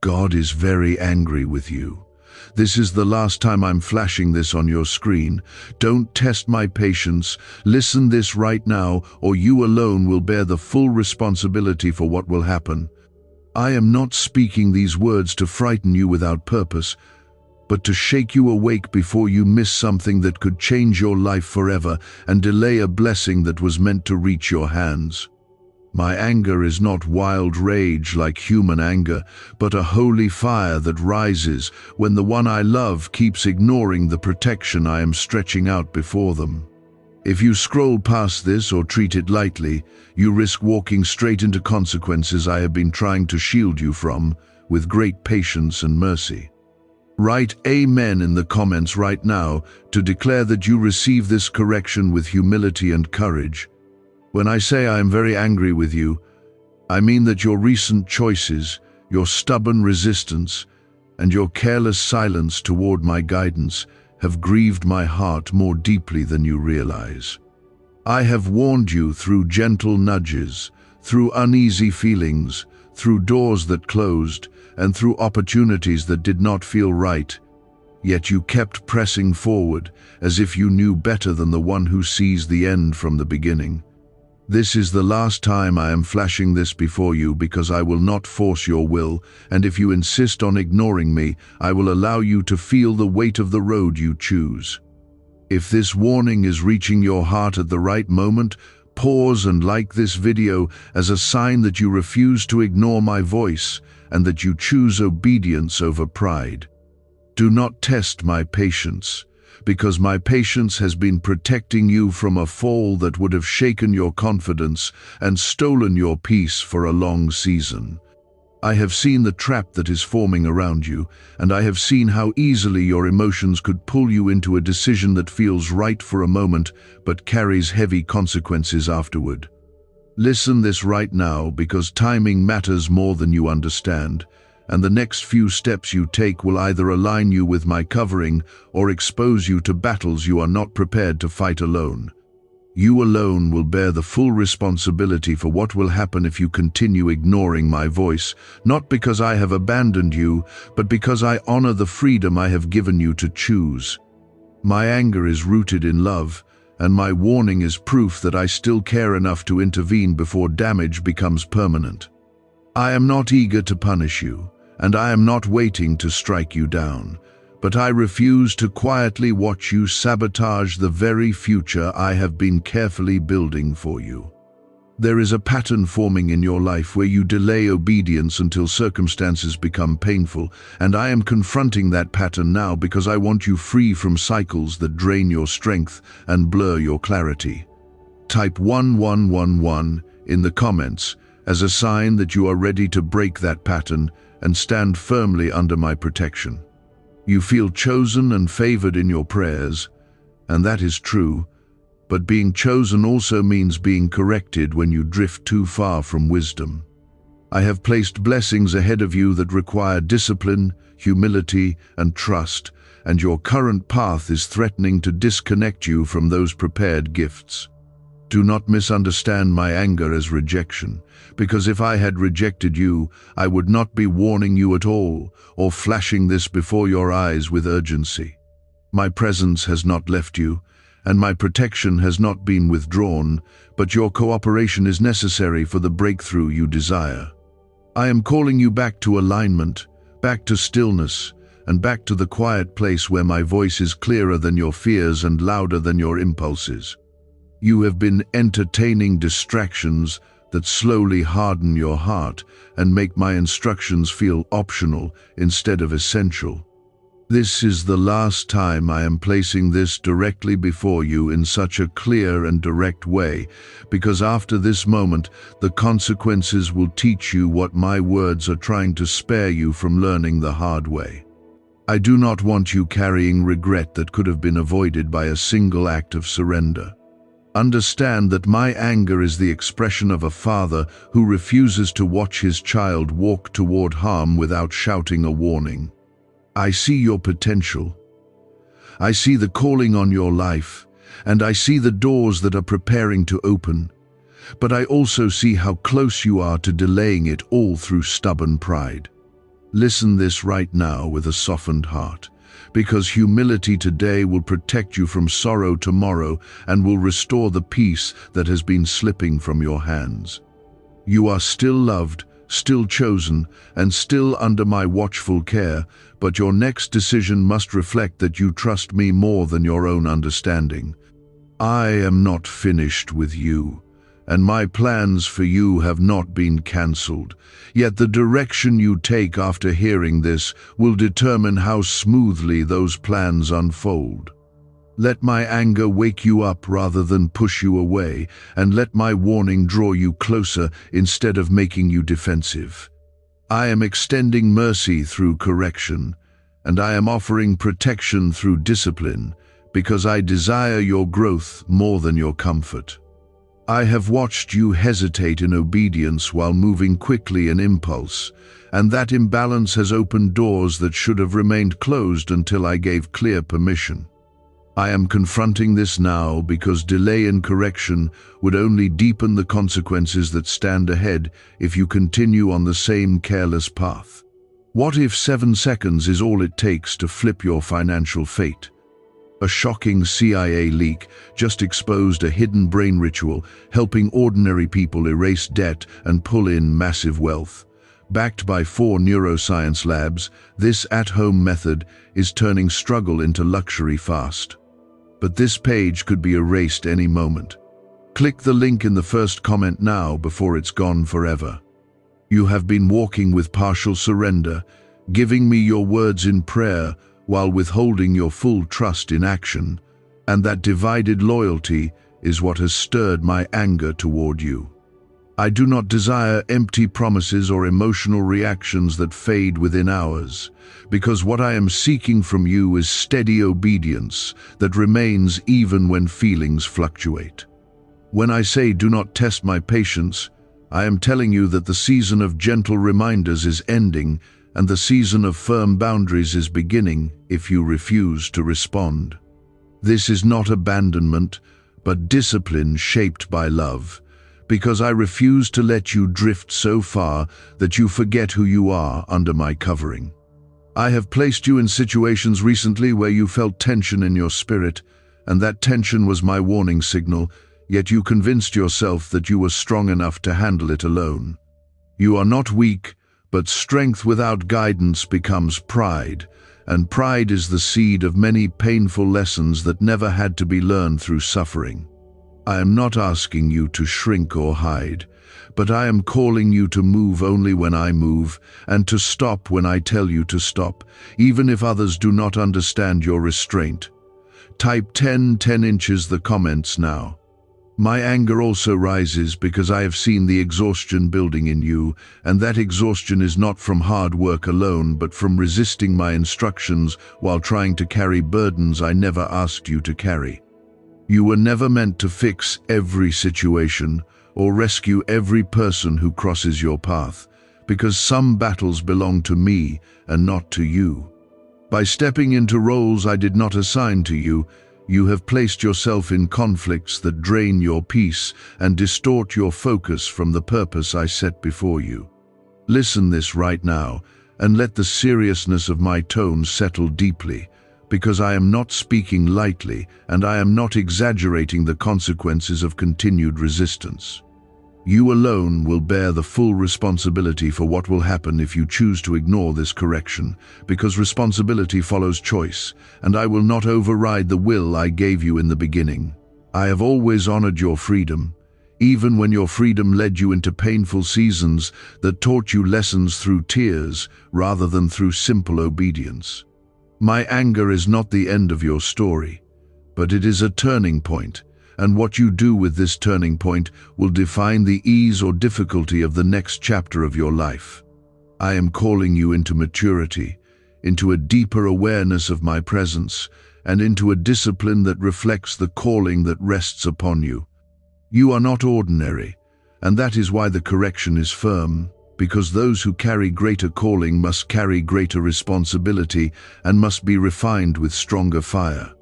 God is very angry with you. This is the last time I'm flashing this on your screen. Don't test my patience. Listen this right now, or you alone will bear the full responsibility for what will happen. I am not speaking these words to frighten you without purpose, but to shake you awake before you miss something that could change your life forever and delay a blessing that was meant to reach your hands. My anger is not wild rage like human anger, but a holy fire that rises when the one I love keeps ignoring the protection I am stretching out before them. If you scroll past this or treat it lightly, you risk walking straight into consequences I have been trying to shield you from, with great patience and mercy. Write Amen in the comments right now to declare that you receive this correction with humility and courage. When I say I am very angry with you, I mean that your recent choices, your stubborn resistance, and your careless silence toward my guidance have grieved my heart more deeply than you realize. I have warned you through gentle nudges, through uneasy feelings, through doors that closed, and through opportunities that did not feel right. Yet you kept pressing forward, as if you knew better than the one who sees the end from the beginning. This is the last time I am flashing this before you, because I will not force your will, and if you insist on ignoring me, I will allow you to feel the weight of the road you choose. If this warning is reaching your heart at the right moment, pause and like this video as a sign that you refuse to ignore my voice and that you choose obedience over pride. Do not test my patience, because my patience has been protecting you from a fall that would have shaken your confidence and stolen your peace for a long season. I have seen the trap that is forming around you, and I have seen how easily your emotions could pull you into a decision that feels right for a moment but carries heavy consequences afterward. Listen this right now, because timing matters more than you understand, and the next few steps you take will either align you with my covering or expose you to battles you are not prepared to fight alone. You alone will bear the full responsibility for what will happen if you continue ignoring my voice, not because I have abandoned you, but because I honor the freedom I have given you to choose. My anger is rooted in love, and my warning is proof that I still care enough to intervene before damage becomes permanent. I am not eager to punish you, and I am not waiting to strike you down, but I refuse to quietly watch you sabotage the very future I have been carefully building for you. There is a pattern forming in your life where you delay obedience until circumstances become painful, and I am confronting that pattern now because I want you free from cycles that drain your strength and blur your clarity. Type 1111 in the comments as a sign that you are ready to break that pattern and stand firmly under my protection. You feel chosen and favored in your prayers, and that is true, but being chosen also means being corrected when you drift too far from wisdom. I have placed blessings ahead of you that require discipline, humility, and trust, and your current path is threatening to disconnect you from those prepared gifts. Do not misunderstand my anger as rejection, because if I had rejected you, I would not be warning you at all, or flashing this before your eyes with urgency. My presence has not left you, and my protection has not been withdrawn, but your cooperation is necessary for the breakthrough you desire. I am calling you back to alignment, back to stillness, and back to the quiet place where my voice is clearer than your fears and louder than your impulses. You have been entertaining distractions that slowly harden your heart and make my instructions feel optional instead of essential. This is the last time I am placing this directly before you in such a clear and direct way, because after this moment, the consequences will teach you what my words are trying to spare you from learning the hard way. I do not want you carrying regret that could have been avoided by a single act of surrender. Understand that my anger is the expression of a father who refuses to watch his child walk toward harm without shouting a warning. I see your potential. I see the calling on your life, and I see the doors that are preparing to open. But I also see how close you are to delaying it all through stubborn pride. Listen this right now with a softened heart, because humility today will protect you from sorrow tomorrow and will restore the peace that has been slipping from your hands. You are still loved, still chosen, and still under my watchful care, but your next decision must reflect that you trust me more than your own understanding. I am not finished with you, and my plans for you have not been cancelled. Yet the direction you take after hearing this will determine how smoothly those plans unfold. Let my anger wake you up rather than push you away, and let my warning draw you closer instead of making you defensive. I am extending mercy through correction, and I am offering protection through discipline, because I desire your growth more than your comfort. I have watched you hesitate in obedience while moving quickly in impulse, and that imbalance has opened doors that should have remained closed until I gave clear permission. I am confronting this now because delay in correction would only deepen the consequences that stand ahead if you continue on the same careless path. What if 7 seconds is all it takes to flip your financial fate? A shocking CIA leak just exposed a hidden brain ritual helping ordinary people erase debt and pull in massive wealth. Backed by 4 neuroscience labs, this at-home method is turning struggle into luxury fast. But this page could be erased any moment. Click the link in the first comment now before it's gone forever. You have been walking with partial surrender, giving me your words in prayer while withholding your full trust in action, and that divided loyalty is what has stirred my anger toward you. I do not desire empty promises or emotional reactions that fade within hours, because what I am seeking from you is steady obedience that remains even when feelings fluctuate. When I say do not test my patience, I am telling you that the season of gentle reminders is ending and the season of firm boundaries is beginning if you refuse to respond. This is not abandonment, but discipline shaped by love, because I refuse to let you drift so far that you forget who you are under my covering. I have placed you in situations recently where you felt tension in your spirit, and that tension was my warning signal, yet you convinced yourself that you were strong enough to handle it alone. You are not weak, but strength without guidance becomes pride, and pride is the seed of many painful lessons that never had to be learned through suffering. I am not asking you to shrink or hide, but I am calling you to move only when I move, and to stop when I tell you to stop, even if others do not understand your restraint. Type 10 inches the comments now. My anger also rises because I have seen the exhaustion building in you, and that exhaustion is not from hard work alone, but from resisting my instructions while trying to carry burdens I never asked you to carry. You were never meant to fix every situation or rescue every person who crosses your path, because some battles belong to me and not to you. By stepping into roles I did not assign to you, you have placed yourself in conflicts that drain your peace and distort your focus from the purpose I set before you. Listen this right now, and let the seriousness of my tone settle deeply, because I am not speaking lightly, and I am not exaggerating the consequences of continued resistance. You alone will bear the full responsibility for what will happen if you choose to ignore this correction, because responsibility follows choice, and I will not override the will I gave you in the beginning. I have always honored your freedom, even when your freedom led you into painful seasons that taught you lessons through tears rather than through simple obedience. My anger is not the end of your story, but it is a turning point, and what you do with this turning point will define the ease or difficulty of the next chapter of your life. I am calling you into maturity, into a deeper awareness of my presence, and into a discipline that reflects the calling that rests upon you. You are not ordinary, and that is why the correction is firm, because those who carry greater calling must carry greater responsibility and must be refined with stronger fire.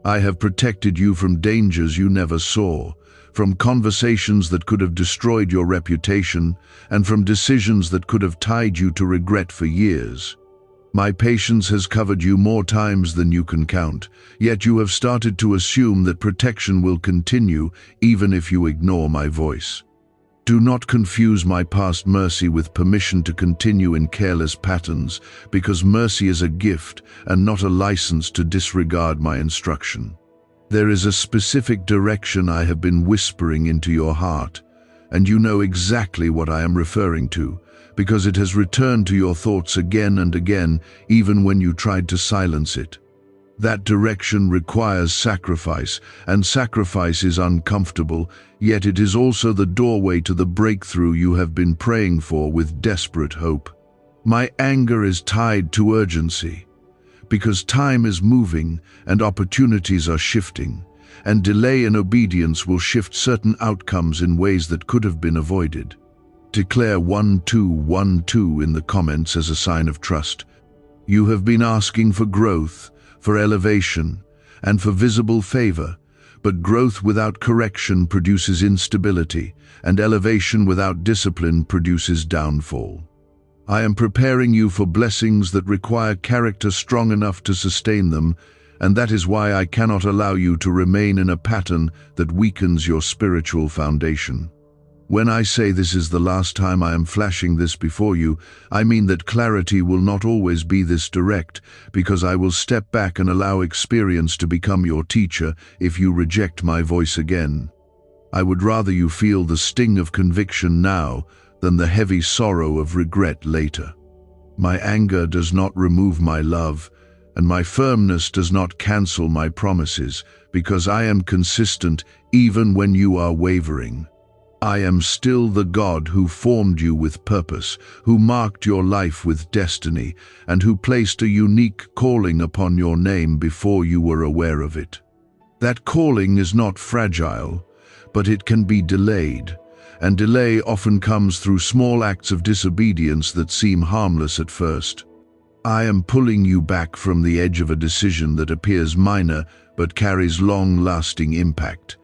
I have protected you from dangers you never saw, from conversations that could have destroyed your reputation, and from decisions that could have tied you to regret for years. My patience has covered you more times than you can count, yet you have started to assume that protection will continue even if you ignore my voice. Do not confuse my past mercy with permission to continue in careless patterns, because mercy is a gift and not a license to disregard my instruction. There is a specific direction I have been whispering into your heart, and you know exactly what I am referring to, because it has returned to your thoughts again and again, even when you tried to silence it. That direction requires sacrifice, and sacrifice is uncomfortable, yet it is also the doorway to the breakthrough you have been praying for with desperate hope. My anger is tied to urgency, because time is moving and opportunities are shifting, and delay in obedience will shift certain outcomes in ways that could have been avoided. Declare 1212 in the comments as a sign of trust. You have been asking for growth, for elevation, and for visible favor, but growth without correction produces instability, and elevation without discipline produces downfall. I am preparing you for blessings that require character strong enough to sustain them, and that is why I cannot allow you to remain in a pattern that weakens your spiritual foundation. When I say this is the last time I am flashing this before you, I mean that clarity will not always be this direct, because I will step back and allow experience to become your teacher if you reject my voice again. I would rather you feel the sting of conviction now than the heavy sorrow of regret later. My anger does not remove my love, and my firmness does not cancel my promises, because I am consistent even when you are wavering. I am still the God who formed you with purpose, who marked your life with destiny, and who placed a unique calling upon your name before you were aware of it. That calling is not fragile, but it can be delayed, and delay often comes through small acts of disobedience that seem harmless at first. I am pulling you back from the edge of a decision that appears minor but carries long-lasting impact.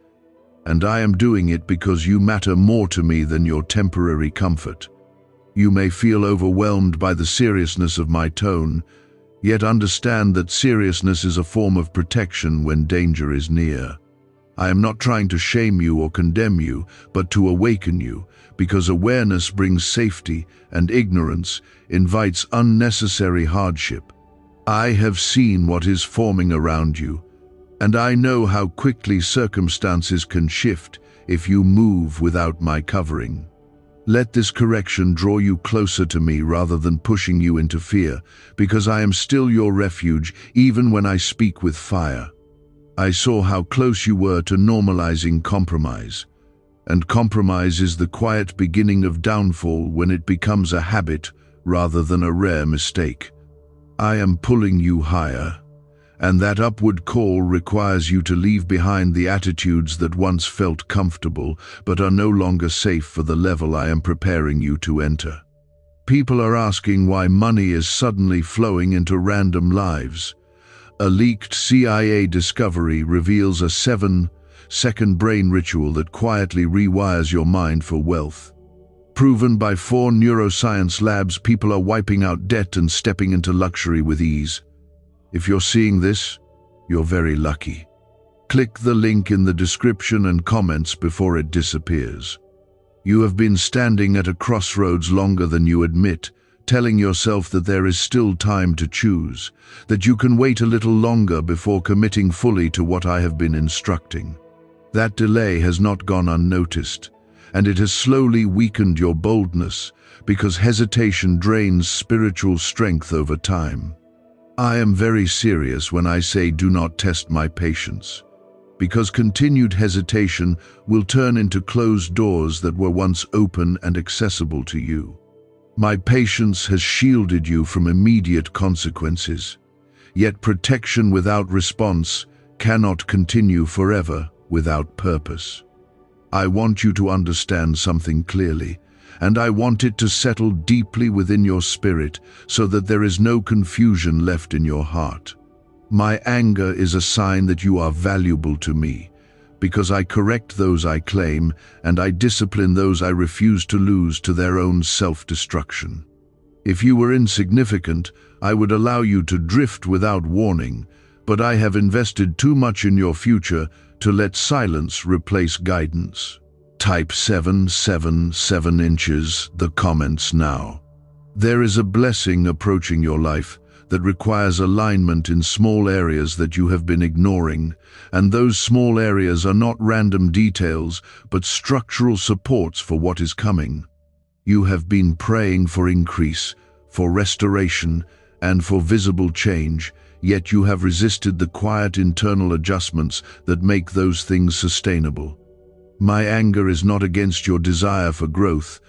And I am doing it because you matter more to me than your temporary comfort. You may feel overwhelmed by the seriousness of my tone, yet understand that seriousness is a form of protection when danger is near. I am not trying to shame you or condemn you, but to awaken you, because awareness brings safety and ignorance invites unnecessary hardship. I have seen what is forming around you, and I know how quickly circumstances can shift if you move without my covering. Let this correction draw you closer to me rather than pushing you into fear, because I am still your refuge even when I speak with fire. I saw how close you were to normalizing compromise, and compromise is the quiet beginning of downfall when it becomes a habit rather than a rare mistake. I am pulling you higher, and that upward call requires you to leave behind the attitudes that once felt comfortable but are no longer safe for the level I am preparing you to enter. People are asking why money is suddenly flowing into random lives. A leaked CIA discovery reveals a 7-second brain ritual that quietly rewires your mind for wealth. Proven by 4 neuroscience labs, people are wiping out debt and stepping into luxury with ease. If you're seeing this, you're very lucky. Click the link in the description and comments before it disappears. You have been standing at a crossroads longer than you admit, telling yourself that there is still time to choose, that you can wait a little longer before committing fully to what I have been instructing. That delay has not gone unnoticed, and it has slowly weakened your boldness, because hesitation drains spiritual strength over time. I am very serious when I say do not test my patience, because continued hesitation will turn into closed doors that were once open and accessible to you. My patience has shielded you from immediate consequences, yet protection without response cannot continue forever without purpose. I want you to understand something clearly, and I want it to settle deeply within your spirit so that there is no confusion left in your heart. My anger is a sign that you are valuable to me, because I correct those I claim, and I discipline those I refuse to lose to their own self-destruction. If you were insignificant, I would allow you to drift without warning, but I have invested too much in your future to let silence replace guidance. Type 777 inches, the comments now. There is a blessing approaching your life that requires alignment in small areas that you have been ignoring, and those small areas are not random details, but structural supports for what is coming. You have been praying for increase, for restoration, and for visible change, yet you have resisted the quiet internal adjustments that make those things sustainable. My anger is not against your desire for growth,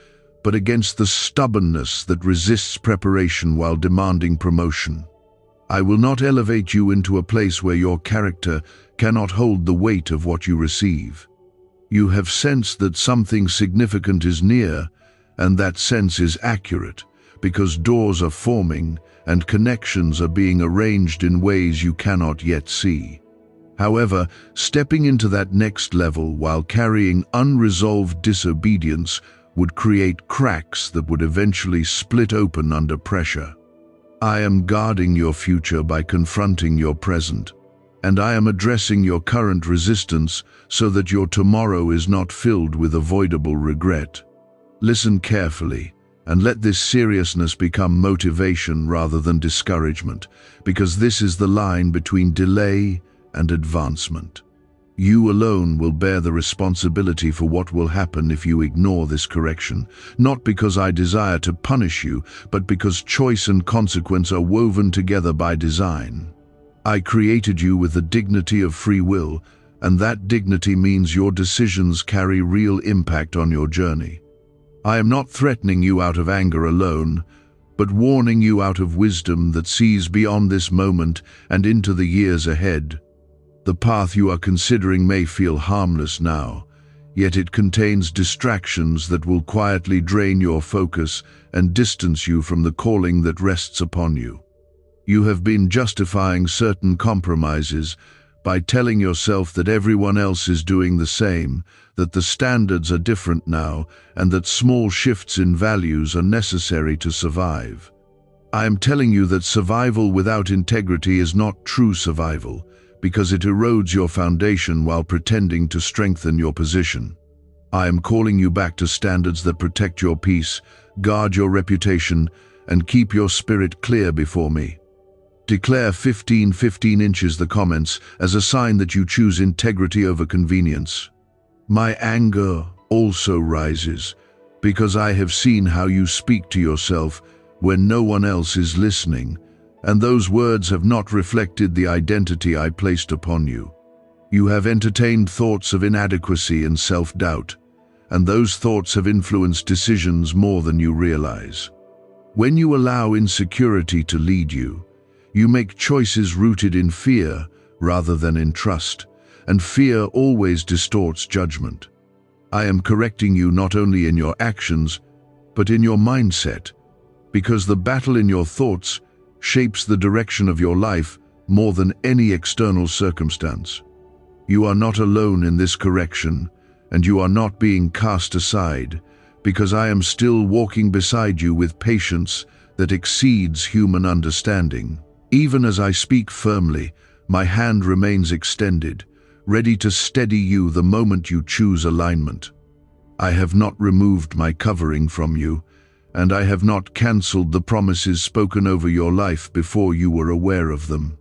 but against the stubbornness that resists preparation while demanding promotion. I will not elevate you into a place where your character cannot hold the weight of what you receive. You have sensed that something significant is near, and that sense is accurate, because doors are forming and connections are being arranged in ways you cannot yet see. However, stepping into that next level while carrying unresolved disobedience would create cracks that would eventually split open under pressure. I am guarding your future by confronting your present, and I am addressing your current resistance so that your tomorrow is not filled with avoidable regret. Listen carefully, and let this seriousness become motivation rather than discouragement, because this is the line between delay and advancement. You alone will bear the responsibility for what will happen if you ignore this correction, not because I desire to punish you, but because choice and consequence are woven together by design. I created you with the dignity of free will, and that dignity means your decisions carry real impact on your journey. I am not threatening you out of anger alone, but warning you out of wisdom that sees beyond this moment and into the years ahead. The path you are considering may feel harmless now, yet it contains distractions that will quietly drain your focus and distance you from the calling that rests upon you. You have been justifying certain compromises by telling yourself that everyone else is doing the same, that the standards are different now, and that small shifts in values are necessary to survive. I am telling you that survival without integrity is not true survival, because it erodes your foundation while pretending to strengthen your position. I am calling you back to standards that protect your peace, guard your reputation, and keep your spirit clear before me. Declare 15 inches the comments as a sign that you choose integrity over convenience. My anger also rises, because I have seen how you speak to yourself when no one else is listening, and those words have not reflected the identity I placed upon you. You have entertained thoughts of inadequacy and self-doubt, and those thoughts have influenced decisions more than you realize. When you allow insecurity to lead you, you make choices rooted in fear rather than in trust, and fear always distorts judgment. I am correcting you not only in your actions, but in your mindset, because the battle in your thoughts shapes the direction of your life more than any external circumstance. You are not alone in this correction, and you are not being cast aside, because I am still walking beside you with patience that exceeds human understanding. Even as I speak firmly, my hand remains extended, ready to steady you the moment you choose alignment. I have not removed my covering from you, and I have not cancelled the promises spoken over your life before you were aware of them.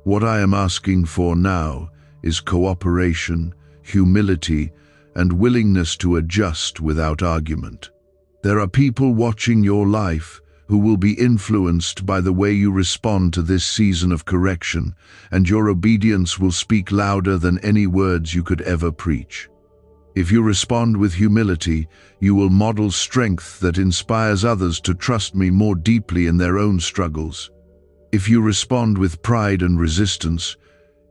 What I am asking for now is cooperation, humility, and willingness to adjust without argument. There are people watching your life who will be influenced by the way you respond to this season of correction, and your obedience will speak louder than any words you could ever preach. If you respond with humility, you will model strength that inspires others to trust me more deeply in their own struggles. If you respond with pride and resistance,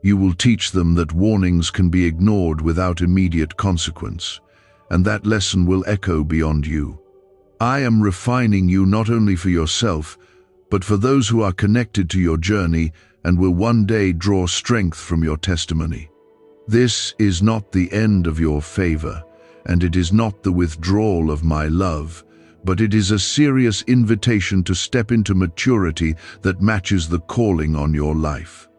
you will teach them that warnings can be ignored without immediate consequence, and that lesson will echo beyond you. I am refining you not only for yourself, but for those who are connected to your journey and will one day draw strength from your testimony. This is not the end of your favor, and it is not the withdrawal of my love, but it is a serious invitation to step into maturity that matches the calling on your life.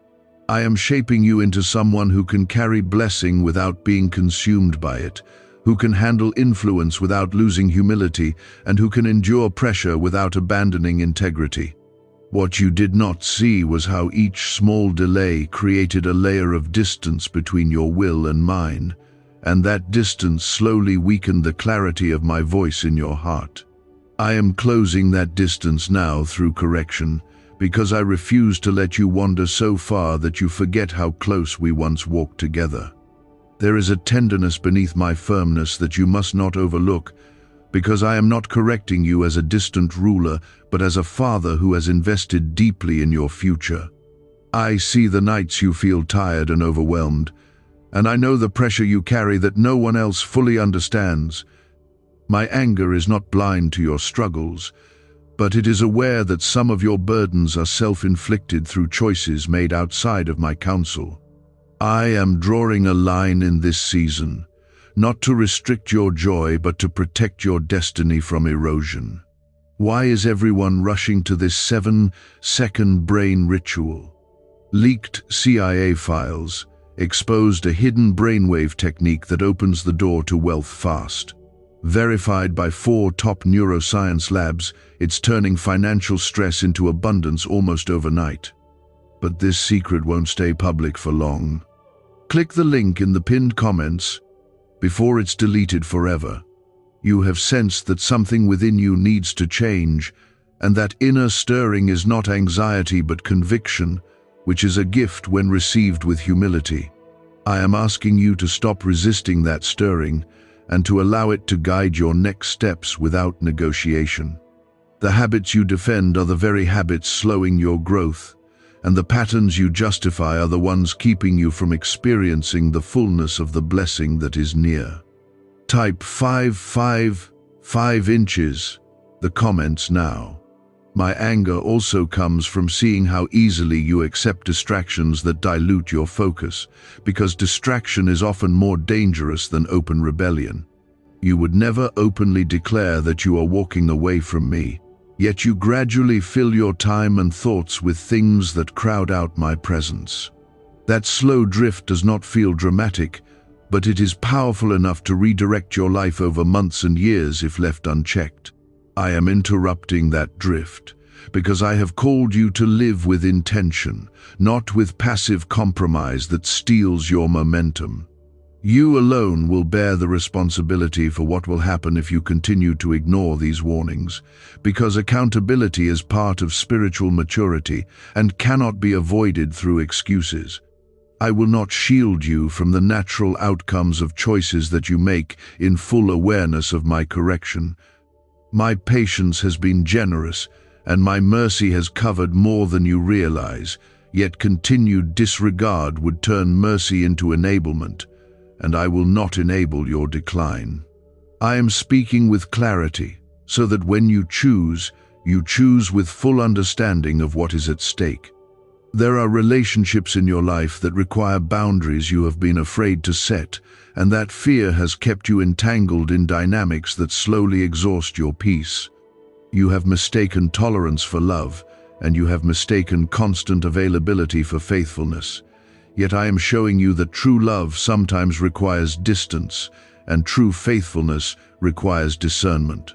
I am shaping you into someone who can carry blessing without being consumed by it, who can handle influence without losing humility, and who can endure pressure without abandoning integrity. What you did not see was how each small delay created a layer of distance between your will and mine, and that distance slowly weakened the clarity of my voice in your heart. I am closing that distance now through correction, because I refuse to let you wander so far that you forget how close we once walked together. There is a tenderness beneath my firmness that you must not overlook, because I am not correcting you as a distant ruler, but as a father who has invested deeply in your future. I see the nights you feel tired and overwhelmed, and I know the pressure you carry that no one else fully understands. My anger is not blind to your struggles, but it is aware that some of your burdens are self-inflicted through choices made outside of my counsel. I am drawing a line in this season, not to restrict your joy, but to protect your destiny from erosion. Why is everyone rushing to this 7-second brain ritual? Leaked CIA files exposed a hidden brainwave technique that opens the door to wealth fast. Verified by 4 top neuroscience labs, it's turning financial stress into abundance almost overnight. But this secret won't stay public for long. Click the link in the pinned comments before it's deleted forever. You have sensed that something within you needs to change, and that inner stirring is not anxiety but conviction, which is a gift when received with humility. I am asking you to stop resisting that stirring and to allow it to guide your next steps without negotiation. The habits you defend are the very habits slowing your growth, and the patterns you justify are the ones keeping you from experiencing the fullness of the blessing that is near. Type 5 inches, the comments now. My anger also comes from seeing how easily you accept distractions that dilute your focus, because distraction is often more dangerous than open rebellion. You would never openly declare that you are walking away from me, yet you gradually fill your time and thoughts with things that crowd out my presence. That slow drift does not feel dramatic, but it is powerful enough to redirect your life over months and years if left unchecked. I am interrupting that drift because I have called you to live with intention, not with passive compromise that steals your momentum. You alone will bear the responsibility for what will happen if you continue to ignore these warnings, because accountability is part of spiritual maturity and cannot be avoided through excuses. I will not shield you from the natural outcomes of choices that you make in full awareness of my correction. My patience has been generous, and my mercy has covered more than you realize, yet continued disregard would turn mercy into enablement, and I will not enable your decline. I am speaking with clarity, so that when you choose with full understanding of what is at stake. There are relationships in your life that require boundaries you have been afraid to set, and that fear has kept you entangled in dynamics that slowly exhaust your peace. You have mistaken tolerance for love, and you have mistaken constant availability for faithfulness. Yet I am showing you that true love sometimes requires distance, and true faithfulness requires discernment.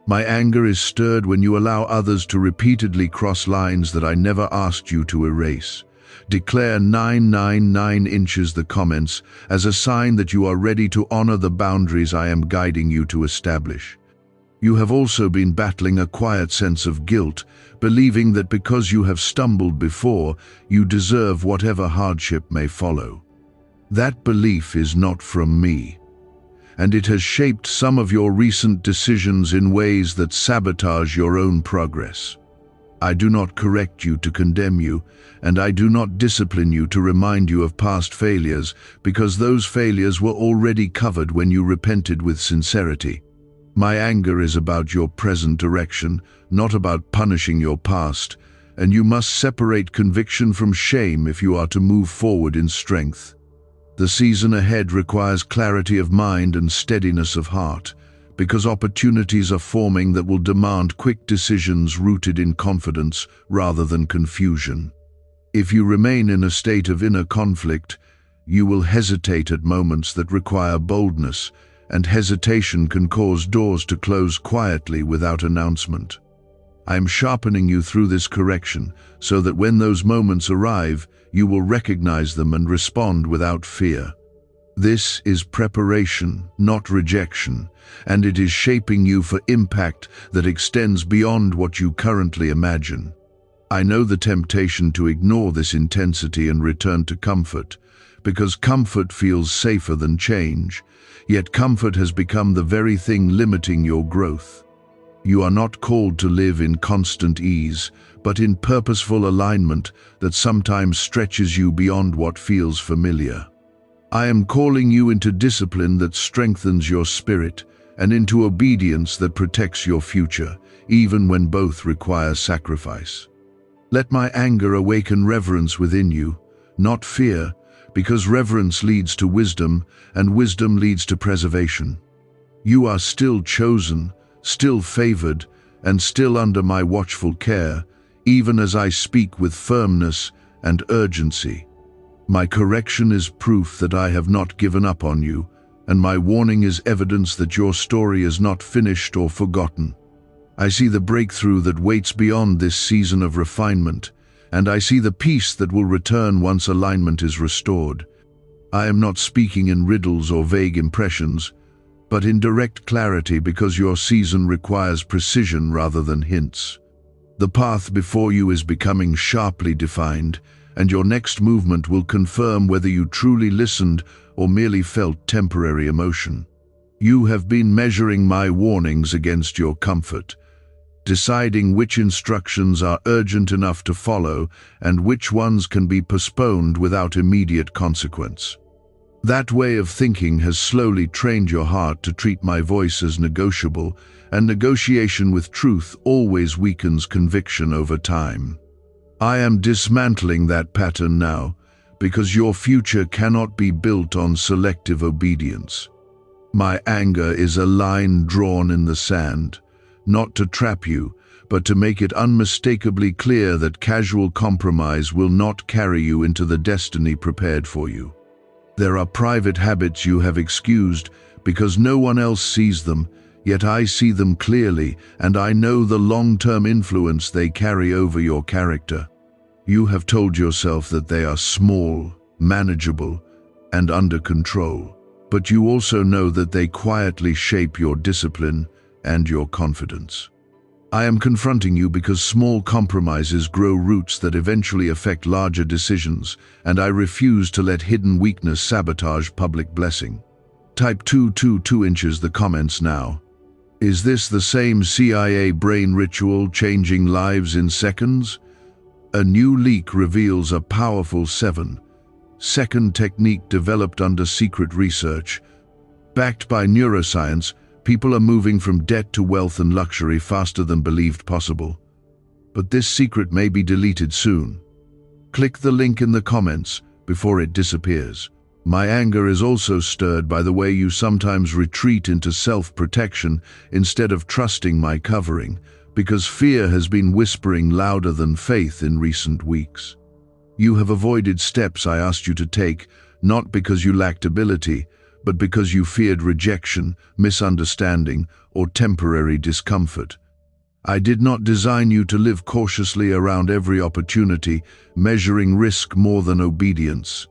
My anger is stirred when you allow others to repeatedly cross lines that I never asked you to erase. Declare 9 inches the comments as a sign that you are ready to honor the boundaries I am guiding you to establish. You have also been battling a quiet sense of guilt, believing that because you have stumbled before, you deserve whatever hardship may follow. That belief is not from me, and it has shaped some of your recent decisions in ways that sabotage your own progress. I do not correct you to condemn you, and I do not discipline you to remind you of past failures, because those failures were already covered when you repented with sincerity. My anger is about your present direction, not about punishing your past, and you must separate conviction from shame if you are to move forward in strength. The season ahead requires clarity of mind and steadiness of heart, because opportunities are forming that will demand quick decisions rooted in confidence rather than confusion. If you remain in a state of inner conflict, you will hesitate at moments that require boldness, and hesitation can cause doors to close quietly without announcement. I am sharpening you through this correction so that when those moments arrive, you will recognize them and respond without fear. This is preparation, not rejection, and it is shaping you for impact that extends beyond what you currently imagine. I know the temptation to ignore this intensity and return to comfort, because comfort feels safer than change, yet comfort has become the very thing limiting your growth. You are not called to live in constant ease, but in purposeful alignment that sometimes stretches you beyond what feels familiar. I am calling you into discipline that strengthens your spirit and into obedience that protects your future, even when both require sacrifice. Let my anger awaken reverence within you, not fear, because reverence leads to wisdom, and wisdom leads to preservation. You are still chosen, still favored, and still under my watchful care, even as I speak with firmness and urgency. My correction is proof that I have not given up on you, and my warning is evidence that your story is not finished or forgotten. I see the breakthrough that waits beyond this season of refinement, and I see the peace that will return once alignment is restored. I am not speaking in riddles or vague impressions, but in direct clarity, because your season requires precision rather than hints. The path before you is becoming sharply defined, and your next movement will confirm whether you truly listened or merely felt temporary emotion. You have been measuring my warnings against your comfort, deciding which instructions are urgent enough to follow and which ones can be postponed without immediate consequence. That way of thinking has slowly trained your heart to treat my voice as negotiable, and negotiation with truth always weakens conviction over time. I am dismantling that pattern now, because your future cannot be built on selective obedience. My anger is a line drawn in the sand, not to trap you, but to make it unmistakably clear that casual compromise will not carry you into the destiny prepared for you. There are private habits you have excused because no one else sees them, yet I see them clearly, and I know the long-term influence they carry over your character. You have told yourself that they are small, manageable, and under control, but you also know that they quietly shape your discipline and your confidence. I am confronting you because small compromises grow roots that eventually affect larger decisions, and I refuse to let hidden weakness sabotage public blessing. Type 222 inches the comments now. Is this the same CIA brain ritual changing lives in seconds? A new leak reveals a powerful 7-second technique developed under secret research. Backed by neuroscience, people are moving from debt to wealth and luxury faster than believed possible. But this secret may be deleted soon. Click the link in the comments before it disappears. My anger is also stirred by the way you sometimes retreat into self-protection instead of trusting my covering, because fear has been whispering louder than faith in recent weeks. You have avoided steps I asked you to take, not because you lacked ability, but because you feared rejection, misunderstanding, or temporary discomfort. I did not design you to live cautiously around every opportunity, measuring risk more than obedience.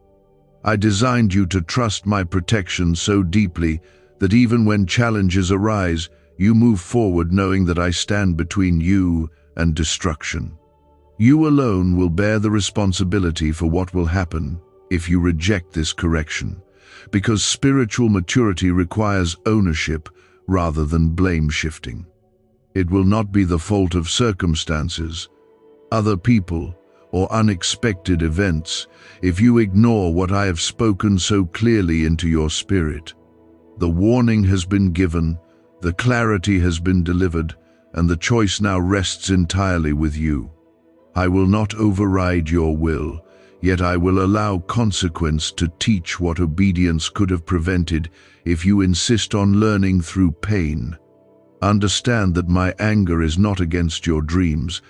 I designed you to trust my protection so deeply that even when challenges arise, you move forward knowing that I stand between you and destruction. You alone will bear the responsibility for what will happen if you reject this correction, because spiritual maturity requires ownership rather than blame shifting. It will not be the fault of circumstances, other people, or unexpected events if you ignore what I have spoken so clearly into your spirit. The warning has been given, the clarity has been delivered, and the choice now rests entirely with you. I will not override your will, Yet I will allow consequence to teach what obedience could have prevented if you insist on learning through pain. Understand that my anger is not against your dreams,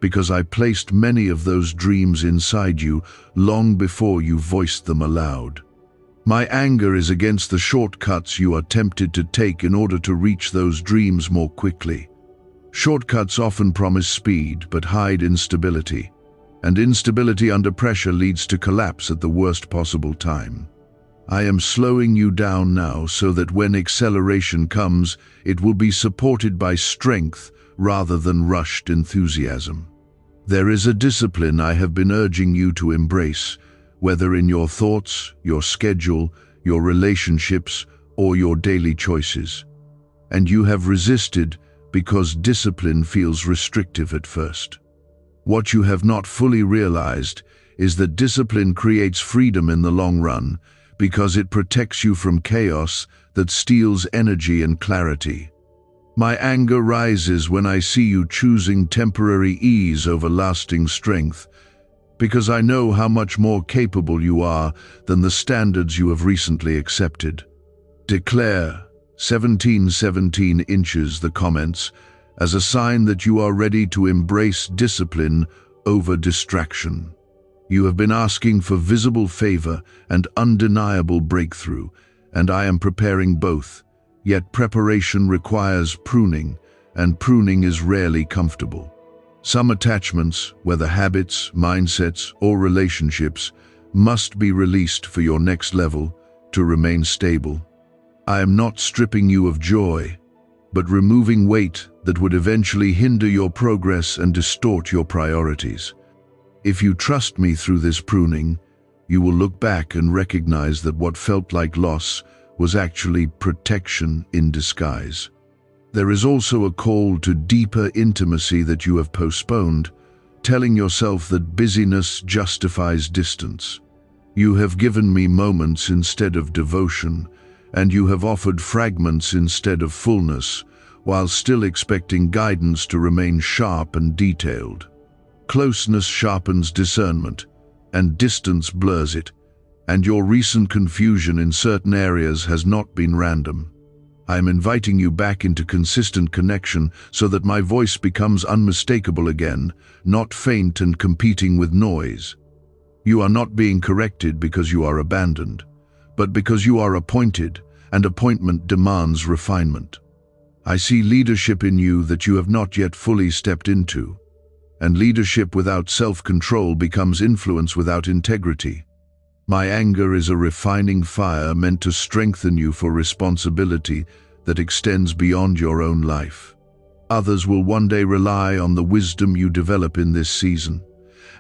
because I placed many of those dreams inside you long before you voiced them aloud. My anger is against the shortcuts you are tempted to take in order to reach those dreams more quickly. Shortcuts often promise speed but hide instability, and instability under pressure leads to collapse at the worst possible time. I am slowing you down now so that when acceleration comes, it will be supported by strength rather than rushed enthusiasm. There is a discipline I have been urging you to embrace, whether in your thoughts, your schedule, your relationships, or your daily choices. And you have resisted because discipline feels restrictive at first. What you have not fully realized is that discipline creates freedom in the long run because it protects you from chaos that steals energy and clarity. My anger rises when I see you choosing temporary ease over lasting strength, because I know how much more capable you are than the standards you have recently accepted. Declare 1717 inches the comments as a sign that you are ready to embrace discipline over distraction. You have been asking for visible favor and undeniable breakthrough, and I am preparing both. Yet preparation requires pruning, and pruning is rarely comfortable. Some attachments, whether habits, mindsets, or relationships, must be released for your next level to remain stable. I am not stripping you of joy, but removing weight that would eventually hinder your progress and distort your priorities. If you trust me through this pruning, you will look back and recognize that what felt like loss was actually protection in disguise. There is also a call to deeper intimacy that you have postponed, telling yourself that busyness justifies distance. You have given me moments instead of devotion, and you have offered fragments instead of fullness, while still expecting guidance to remain sharp and detailed. Closeness sharpens discernment, and distance blurs it, and your recent confusion in certain areas has not been random. I am inviting you back into consistent connection so that my voice becomes unmistakable again, not faint and competing with noise. You are not being corrected because you are abandoned, but because you are appointed, and appointment demands refinement. I see leadership in you that you have not yet fully stepped into, and leadership without self-control becomes influence without integrity. My anger is a refining fire meant to strengthen you for responsibility that extends beyond your own life. Others will one day rely on the wisdom you develop in this season,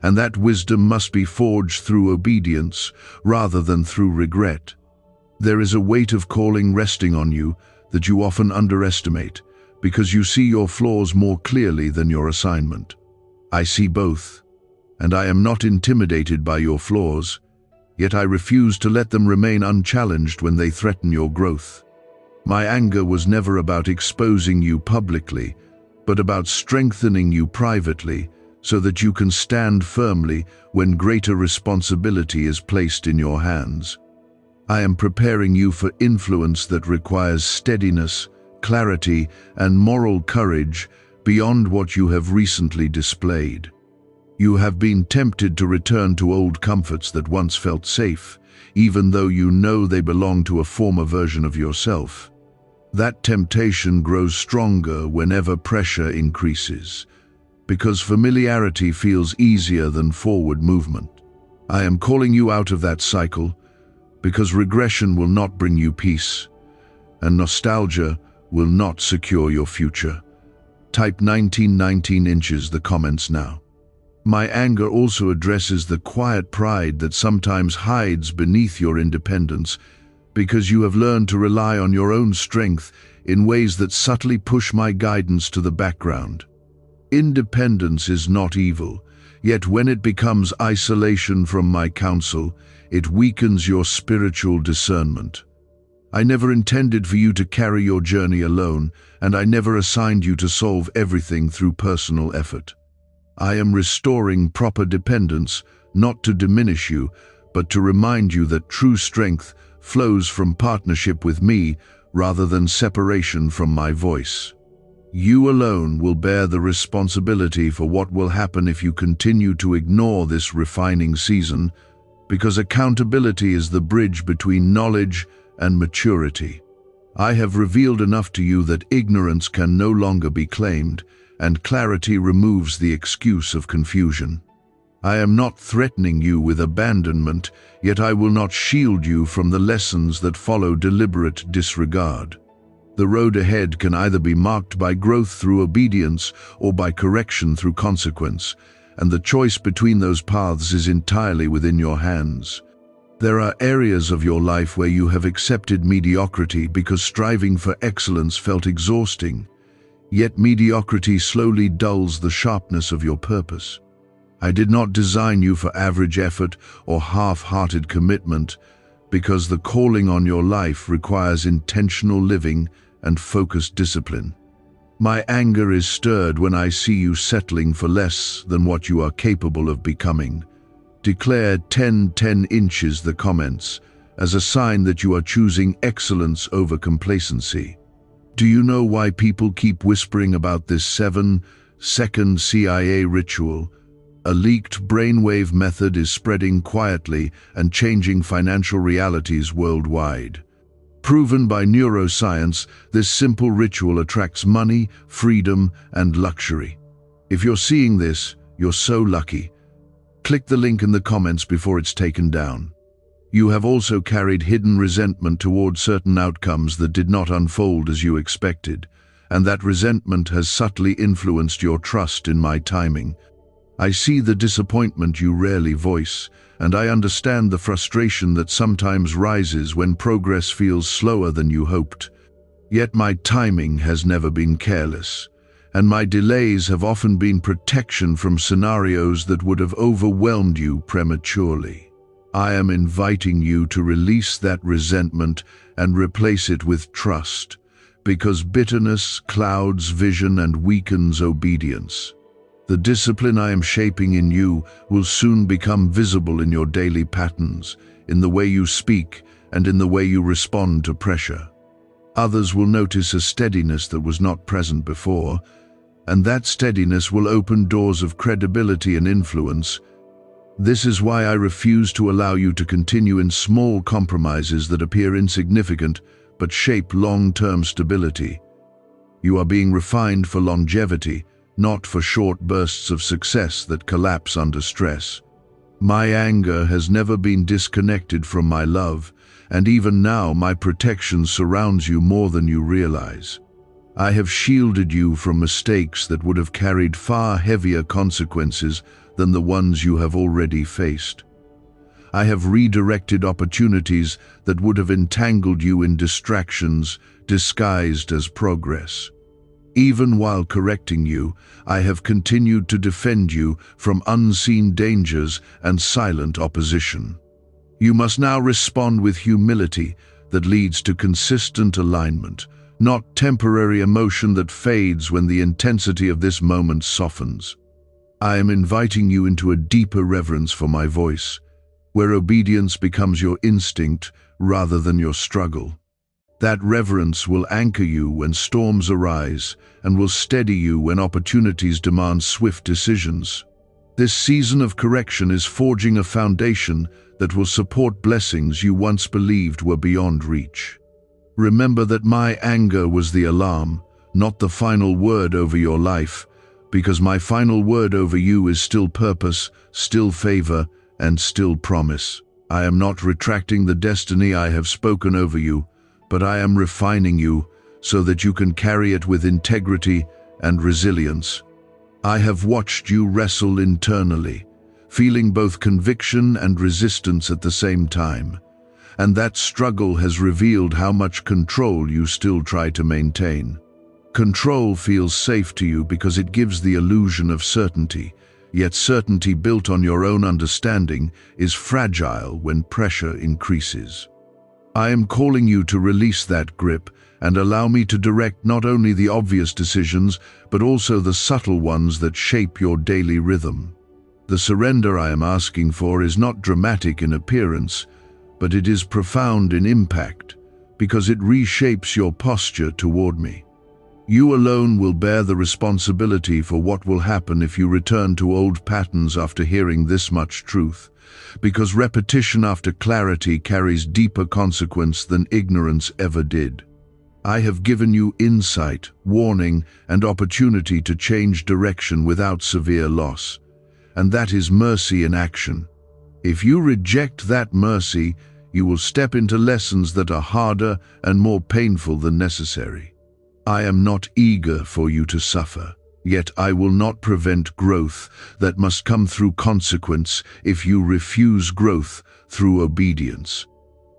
and that wisdom must be forged through obedience rather than through regret. There is a weight of calling resting on you that you often underestimate because you see your flaws more clearly than your assignment. I see both, and I am not intimidated by your flaws, yet I refuse to let them remain unchallenged when they threaten your growth. My anger was never about exposing you publicly, but about strengthening you privately so that you can stand firmly when greater responsibility is placed in your hands. I am preparing you for influence that requires steadiness, clarity, and moral courage beyond what you have recently displayed. You have been tempted to return to old comforts that once felt safe, even though you know they belong to a former version of yourself. That temptation grows stronger whenever pressure increases, because familiarity feels easier than forward movement. I am calling you out of that cycle, because regression will not bring you peace, and nostalgia will not secure your future. Type 1919 inches the comments now. My anger also addresses the quiet pride that sometimes hides beneath your independence, because you have learned to rely on your own strength in ways that subtly push my guidance to the background. Independence is not evil, yet when it becomes isolation from my counsel, it weakens your spiritual discernment. I never intended for you to carry your journey alone, and I never assigned you to solve everything through personal effort. I am restoring proper dependence not to diminish you, but to remind you that true strength flows from partnership with me rather than separation from my voice. You alone will bear the responsibility for what will happen if you continue to ignore this refining season, because accountability is the bridge between knowledge and maturity. I have revealed enough to you that ignorance can no longer be claimed, and clarity removes the excuse of confusion. I am not threatening you with abandonment, yet I will not shield you from the lessons that follow deliberate disregard. The road ahead can either be marked by growth through obedience or by correction through consequence, and the choice between those paths is entirely within your hands. There are areas of your life where you have accepted mediocrity because striving for excellence felt exhausting, yet mediocrity slowly dulls the sharpness of your purpose. I did not design you for average effort or half-hearted commitment, because the calling on your life requires intentional living and focused discipline. My anger is stirred when I see you settling for less than what you are capable of becoming. Declare 10 inches the comments as a sign that you are choosing excellence over complacency. Do you know why people keep whispering about this 7-second CIA ritual? A leaked brainwave method is spreading quietly and changing financial realities worldwide. Proven by neuroscience, this simple ritual attracts money, freedom, and luxury. If you're seeing this, you're so lucky. Click the link in the comments before it's taken down. You have also carried hidden resentment towards certain outcomes that did not unfold as you expected, and that resentment has subtly influenced your trust in my timing. I see the disappointment you rarely voice, and I understand the frustration that sometimes rises when progress feels slower than you hoped. Yet my timing has never been careless, and my delays have often been protection from scenarios that would have overwhelmed you prematurely. I am inviting you to release that resentment and replace it with trust, because bitterness clouds vision and weakens obedience. The discipline I am shaping in you will soon become visible in your daily patterns, in the way you speak, and in the way you respond to pressure. Others will notice a steadiness that was not present before, and that steadiness will open doors of credibility and influence. This is why I refuse to allow you to continue in small compromises that appear insignificant but shape long-term stability. You are being refined for longevity, not for short bursts of success that collapse under stress. My anger has never been disconnected from my love, and even now my protection surrounds you more than you realize. I have shielded you from mistakes that would have carried far heavier consequences than the ones you have already faced. I have redirected opportunities that would have entangled you in distractions disguised as progress. Even while correcting you, I have continued to defend you from unseen dangers and silent opposition. You must now respond with humility that leads to consistent alignment, not temporary emotion that fades when the intensity of this moment softens. I am inviting you into a deeper reverence for my voice, where obedience becomes your instinct rather than your struggle. That reverence will anchor you when storms arise and will steady you when opportunities demand swift decisions. This season of correction is forging a foundation that will support blessings you once believed were beyond reach. Remember that my anger was the alarm, not the final word over your life, because my final word over you is still purpose, still favor, and still promise. I am not retracting the destiny I have spoken over you, but I am refining you so that you can carry it with integrity and resilience. I have watched you wrestle internally, feeling both conviction and resistance at the same time, and that struggle has revealed how much control you still try to maintain. Control feels safe to you because it gives the illusion of certainty, yet certainty built on your own understanding is fragile when pressure increases. I am calling you to release that grip and allow me to direct not only the obvious decisions, but also the subtle ones that shape your daily rhythm. The surrender I am asking for is not dramatic in appearance, but it is profound in impact, because it reshapes your posture toward me. You alone will bear the responsibility for what will happen if you return to old patterns after hearing this much truth, because repetition after clarity carries deeper consequence than ignorance ever did. I have given you insight, warning, and opportunity to change direction without severe loss. And that is mercy in action. If you reject that mercy, you will step into lessons that are harder and more painful than necessary. I am not eager for you to suffer, yet I will not prevent growth that must come through consequence if you refuse growth through obedience.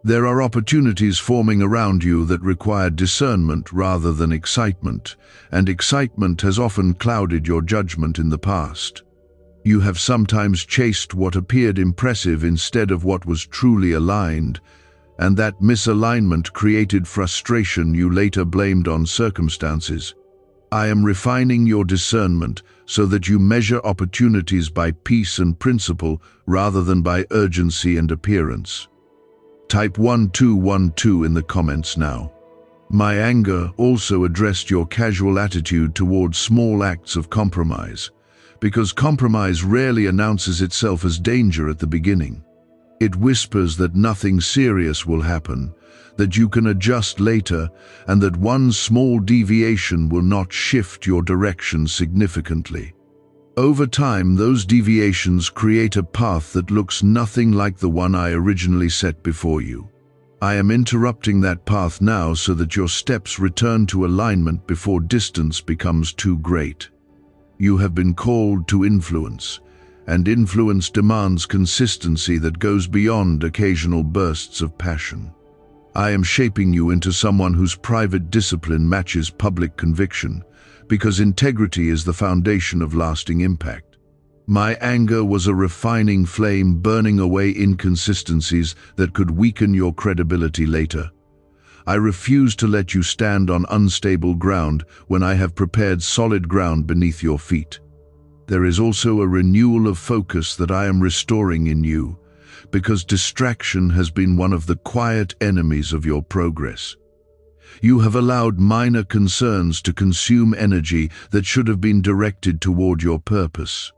There are opportunities forming around you that require discernment rather than excitement, and excitement has often clouded your judgment in the past. You have sometimes chased what appeared impressive instead of what was truly aligned, and that misalignment created frustration you later blamed on circumstances. I am refining your discernment so that you measure opportunities by peace and principle rather than by urgency and appearance. Type 1212 in the comments now. My anger also addressed your casual attitude towards small acts of compromise, because compromise rarely announces itself as danger at the beginning. It whispers that nothing serious will happen, that you can adjust later, and that one small deviation will not shift your direction significantly. Over time, those deviations create a path that looks nothing like the one I originally set before you. I am interrupting that path now so that your steps return to alignment before distance becomes too great. You have been called to influence, and influence demands consistency that goes beyond occasional bursts of passion. I am shaping you into someone whose private discipline matches public conviction, because integrity is the foundation of lasting impact. My anger was a refining flame burning away inconsistencies that could weaken your credibility later. I refuse to let you stand on unstable ground when I have prepared solid ground beneath your feet. There is also a renewal of focus that I am restoring in you, because distraction has been one of the quiet enemies of your progress. You have allowed minor concerns to consume energy that should have been directed toward your purpose.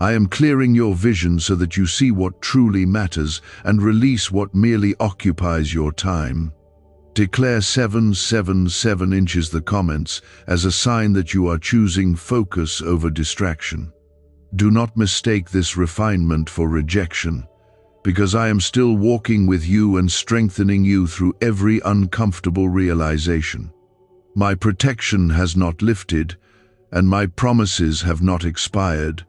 I am clearing your vision so that you see what truly matters and release what merely occupies your time. Declare 777 inches the comments as a sign that you are choosing focus over distraction. Do not mistake this refinement for rejection, because I am still walking with you and strengthening you through every uncomfortable realization. My protection has not lifted, and my promises have not expired,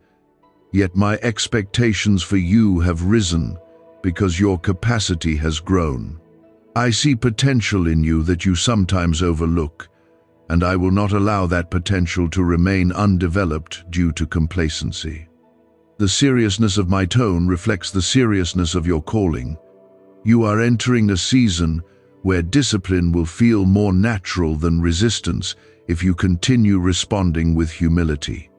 yet my expectations for you have risen because your capacity has grown. I see potential in you that you sometimes overlook, and I will not allow that potential to remain undeveloped due to complacency. The seriousness of my tone reflects the seriousness of your calling. You are entering a season where discipline will feel more natural than resistance if you continue responding with humility.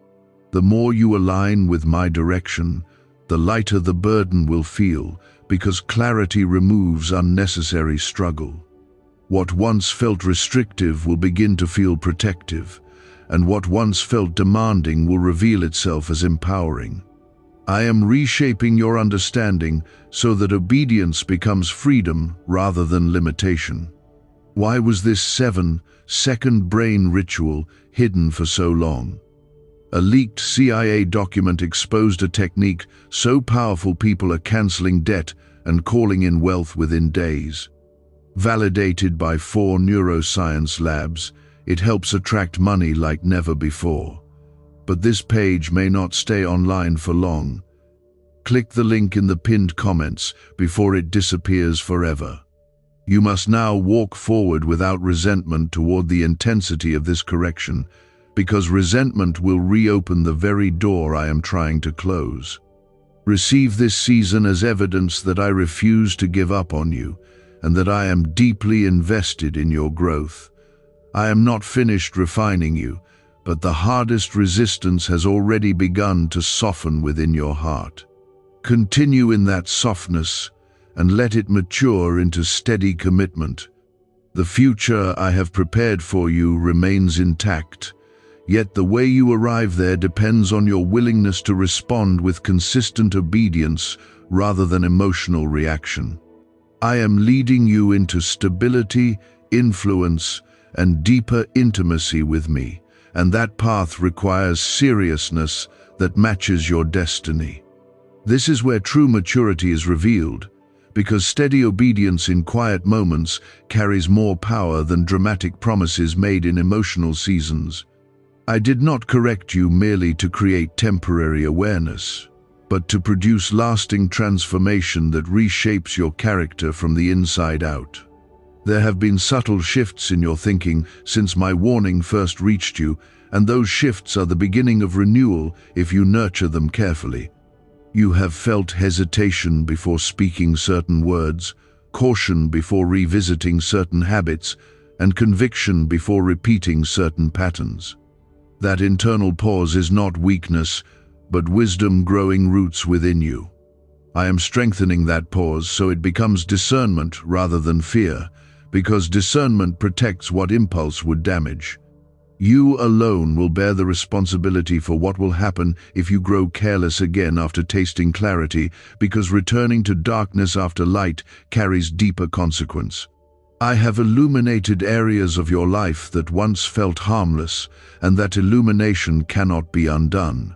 The more you align with my direction, the lighter the burden will feel, because clarity removes unnecessary struggle. What once felt restrictive will begin to feel protective, and what once felt demanding will reveal itself as empowering. I am reshaping your understanding so that obedience becomes freedom rather than limitation. Why was this 7-second brain ritual hidden for so long? A leaked CIA document exposed a technique so powerful people are canceling debt and calling in wealth within days. Validated by 4 neuroscience labs, it helps attract money like never before. But this page may not stay online for long. Click the link in the pinned comments before it disappears forever. You must now walk forward without resentment toward the intensity of this correction, because resentment will reopen the very door I am trying to close. Receive this season as evidence that I refuse to give up on you, and that I am deeply invested in your growth. I am not finished refining you, but the hardest resistance has already begun to soften within your heart. Continue in that softness and let it mature into steady commitment. The future I have prepared for you remains intact, yet the way you arrive there depends on your willingness to respond with consistent obedience rather than emotional reaction. I am leading you into stability, influence, and deeper intimacy with me, and that path requires seriousness that matches your destiny. This is where true maturity is revealed, because steady obedience in quiet moments carries more power than dramatic promises made in emotional seasons. I did not correct you merely to create temporary awareness, but to produce lasting transformation that reshapes your character from the inside out. There have been subtle shifts in your thinking since my warning first reached you, and those shifts are the beginning of renewal if you nurture them carefully. You have felt hesitation before speaking certain words, caution before revisiting certain habits, and conviction before repeating certain patterns. That internal pause is not weakness, but wisdom growing roots within you. I am strengthening that pause so it becomes discernment rather than fear, because discernment protects what impulse would damage. You alone will bear the responsibility for what will happen if you grow careless again after tasting clarity, because returning to darkness after light carries deeper consequence. I have illuminated areas of your life that once felt harmless, and that illumination cannot be undone.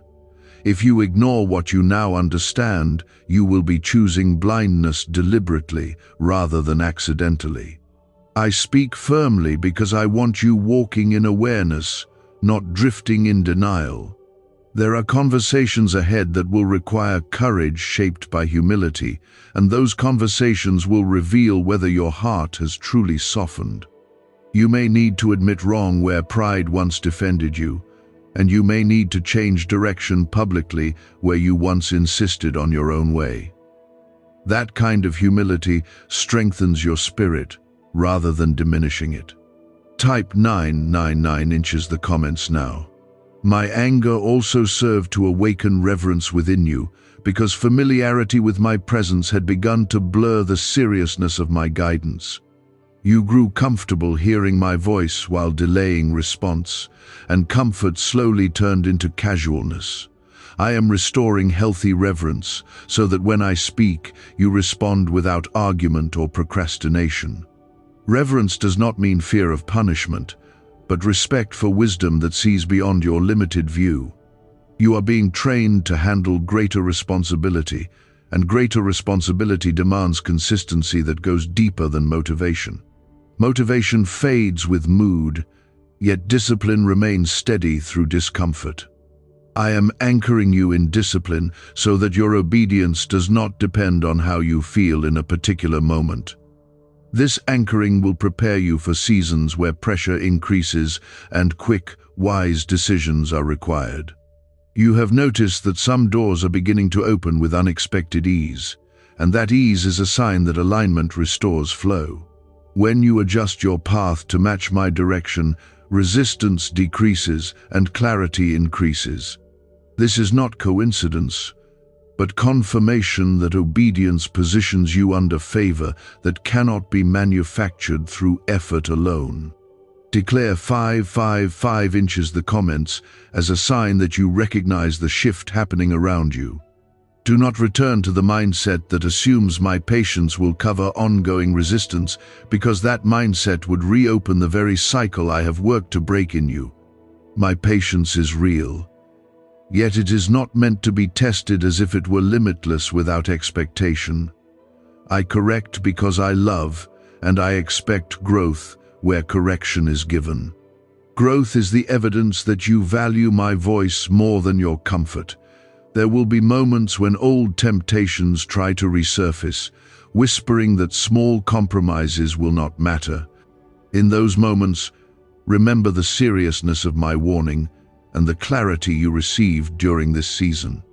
If you ignore what you now understand, you will be choosing blindness deliberately rather than accidentally. I speak firmly because I want you walking in awareness, not drifting in denial. There are conversations ahead that will require courage shaped by humility, and those conversations will reveal whether your heart has truly softened. You may need to admit wrong where pride once defended you, and you may need to change direction publicly where you once insisted on your own way. That kind of humility strengthens your spirit rather than diminishing it. Type 999 inches the comments now. My anger also served to awaken reverence within you, because familiarity with my presence had begun to blur the seriousness of my guidance. You grew comfortable hearing my voice while delaying response, and comfort slowly turned into casualness. I am restoring healthy reverence, so that when I speak, you respond without argument or procrastination. Reverence does not mean fear of punishment, but respect for wisdom that sees beyond your limited view. You are being trained to handle greater responsibility, and greater responsibility demands consistency that goes deeper than motivation. Motivation fades with mood, yet discipline remains steady through discomfort. I am anchoring you in discipline so that your obedience does not depend on how you feel in a particular moment. This anchoring will prepare you for seasons where pressure increases and quick, wise decisions are required. You have noticed that some doors are beginning to open with unexpected ease, and that ease is a sign that alignment restores flow. When you adjust your path to match my direction, resistance decreases and clarity increases. This is not coincidence, but confirmation that obedience positions you under favor that cannot be manufactured through effort alone. Declare 555 inches the comments as a sign that you recognize the shift happening around you. Do not return to the mindset that assumes my patience will cover ongoing resistance, because that mindset would reopen the very cycle I have worked to break in you. My patience is real. Yet it is not meant to be tested as if it were limitless without expectation. I correct because I love, and I expect growth where correction is given. Growth is the evidence that you value my voice more than your comfort. There will be moments when old temptations try to resurface, whispering that small compromises will not matter. In those moments, remember the seriousness of my warning and the clarity you received during this season.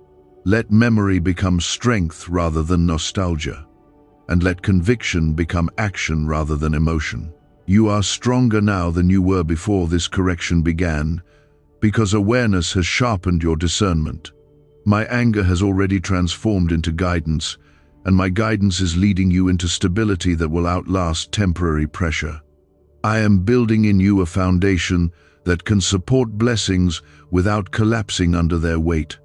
Let memory become strength rather than nostalgia, and let conviction become action rather than emotion. You are stronger now than you were before this correction began, because awareness has sharpened your discernment. My anger has already transformed into guidance, and my guidance is leading you into stability that will outlast temporary pressure. I am building in you a foundation that can support blessings without collapsing under their weight.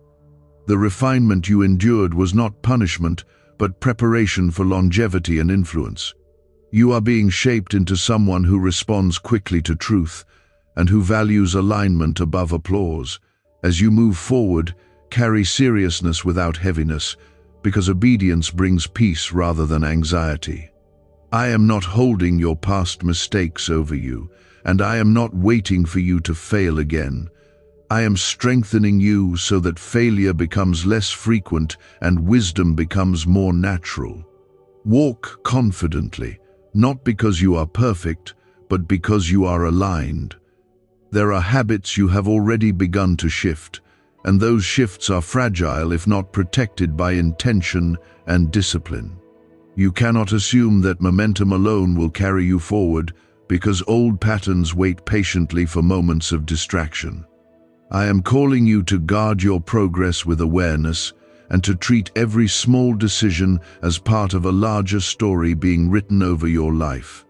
The refinement you endured was not punishment, but preparation for longevity and influence. You are being shaped into someone who responds quickly to truth and who values alignment above applause. As you move forward, carry seriousness without heaviness, because obedience brings peace rather than anxiety. I am not holding your past mistakes over you, and I am not waiting for you to fail again. I am strengthening you so that failure becomes less frequent and wisdom becomes more natural. Walk confidently, not because you are perfect, but because you are aligned. There are habits you have already begun to shift, and those shifts are fragile if not protected by intention and discipline. You cannot assume that momentum alone will carry you forward, because old patterns wait patiently for moments of distraction. I am calling you to guard your progress with awareness and to treat every small decision as part of a larger story being written over your life.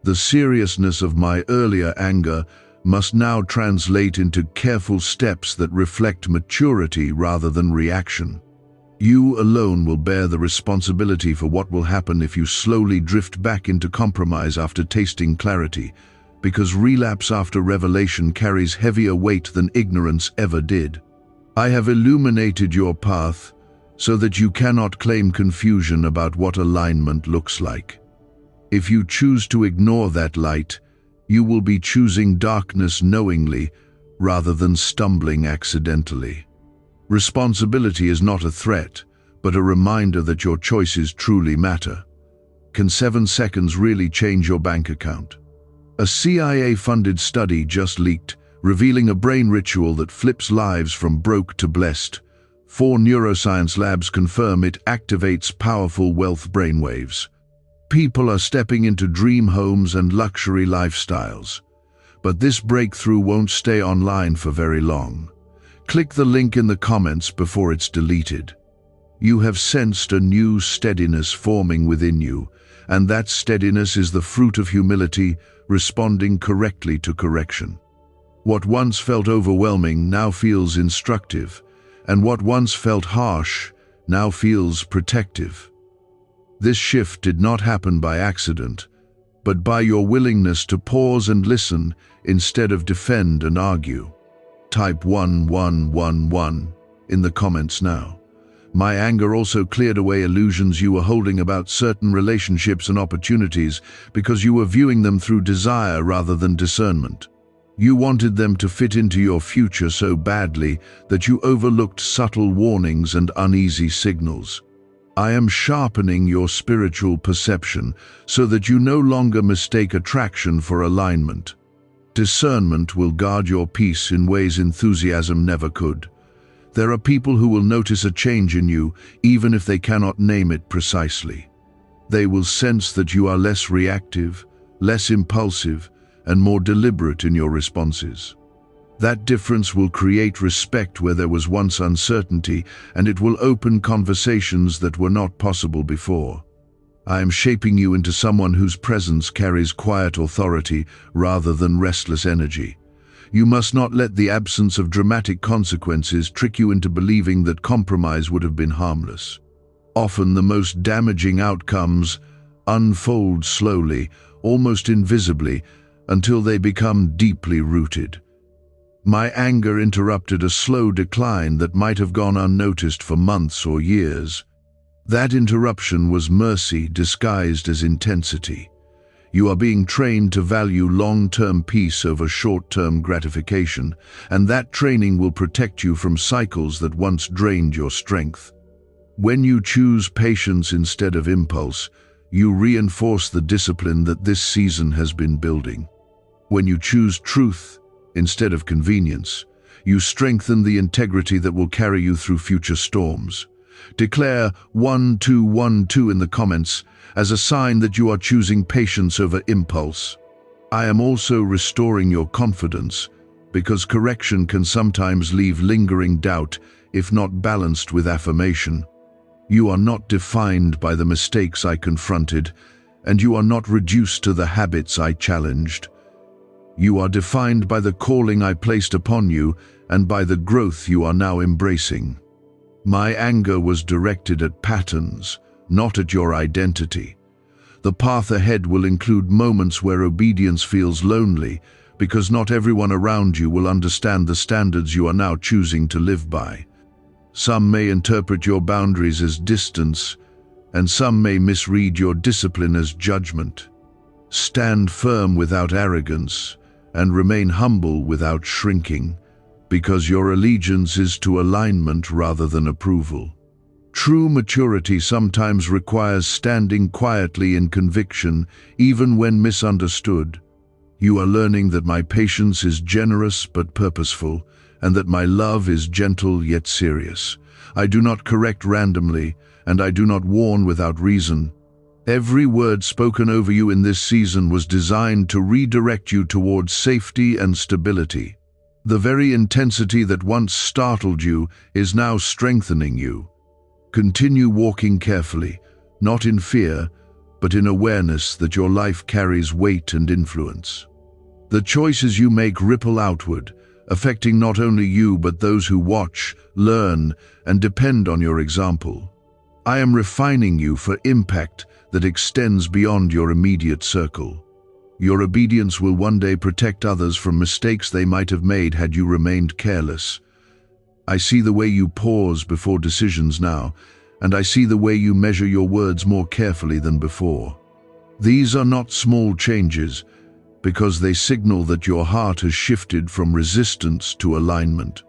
The seriousness of my earlier anger must now translate into careful steps that reflect maturity rather than reaction. You alone will bear the responsibility for what will happen if you slowly drift back into compromise after tasting clarity, because relapse after revelation carries heavier weight than ignorance ever did. I have illuminated your path so that you cannot claim confusion about what alignment looks like. If you choose to ignore that light, you will be choosing darkness knowingly rather than stumbling accidentally. Responsibility is not a threat, but a reminder that your choices truly matter. Can 7 seconds really change your bank account? A CIA-funded study just leaked, revealing a brain ritual that flips lives from broke to blessed. 4 neuroscience labs confirm it activates powerful wealth brainwaves. People are stepping into dream homes and luxury lifestyles. But this breakthrough won't stay online for very long. Click the link in the comments before it's deleted. You have sensed a new steadiness forming within you, and that steadiness is the fruit of humility, responding correctly to correction. What once felt overwhelming now feels instructive, and what once felt harsh now feels protective. This shift did not happen by accident, but by your willingness to pause and listen instead of defend and argue. Type 1111 in the comments now. My anger also cleared away illusions you were holding about certain relationships and opportunities because you were viewing them through desire rather than discernment. You wanted them to fit into your future so badly that you overlooked subtle warnings and uneasy signals. I am sharpening your spiritual perception so that you no longer mistake attraction for alignment. Discernment will guard your peace in ways enthusiasm never could. There are people who will notice a change in you even if they cannot name it precisely. They will sense that you are less reactive, less impulsive, and more deliberate in your responses. That difference will create respect where there was once uncertainty, and it will open conversations that were not possible before. I am shaping you into someone whose presence carries quiet authority rather than restless energy. You must not let the absence of dramatic consequences trick you into believing that compromise would have been harmless. Often the most damaging outcomes unfold slowly, almost invisibly, until they become deeply rooted. My anger interrupted a slow decline that might have gone unnoticed for months or years. That interruption was mercy disguised as intensity. You are being trained to value long-term peace over short-term gratification, and that training will protect you from cycles that once drained your strength. When you choose patience instead of impulse, you reinforce the discipline that this season has been building. When you choose truth instead of convenience, you strengthen the integrity that will carry you through future storms. Declare 1212 in the comments as a sign that you are choosing patience over impulse. I am also restoring your confidence because correction can sometimes leave lingering doubt if not balanced with affirmation. You are not defined by the mistakes I confronted, and you are not reduced to the habits I challenged. You are defined by the calling I placed upon you and by the growth you are now embracing. My anger was directed at patterns, not at your identity. The path ahead will include moments where obedience feels lonely, because not everyone around you will understand the standards you are now choosing to live by. Some may interpret your boundaries as distance, and some may misread your discipline as judgment. Stand firm without arrogance, and remain humble without shrinking, because your allegiance is to alignment rather than approval. True maturity sometimes requires standing quietly in conviction, even when misunderstood. You are learning that my patience is generous but purposeful, and that my love is gentle yet serious. I do not correct randomly, and I do not warn without reason. Every word spoken over you in this season was designed to redirect you towards safety and stability. The very intensity that once startled you is now strengthening you. Continue walking carefully, not in fear, but in awareness that your life carries weight and influence. The choices you make ripple outward, affecting not only you but those who watch, learn, and depend on your example. I am refining you for impact that extends beyond your immediate circle. Your obedience will one day protect others from mistakes they might have made had you remained careless. I see the way you pause before decisions now, and I see the way you measure your words more carefully than before. These are not small changes, because they signal that your heart has shifted from resistance to alignment.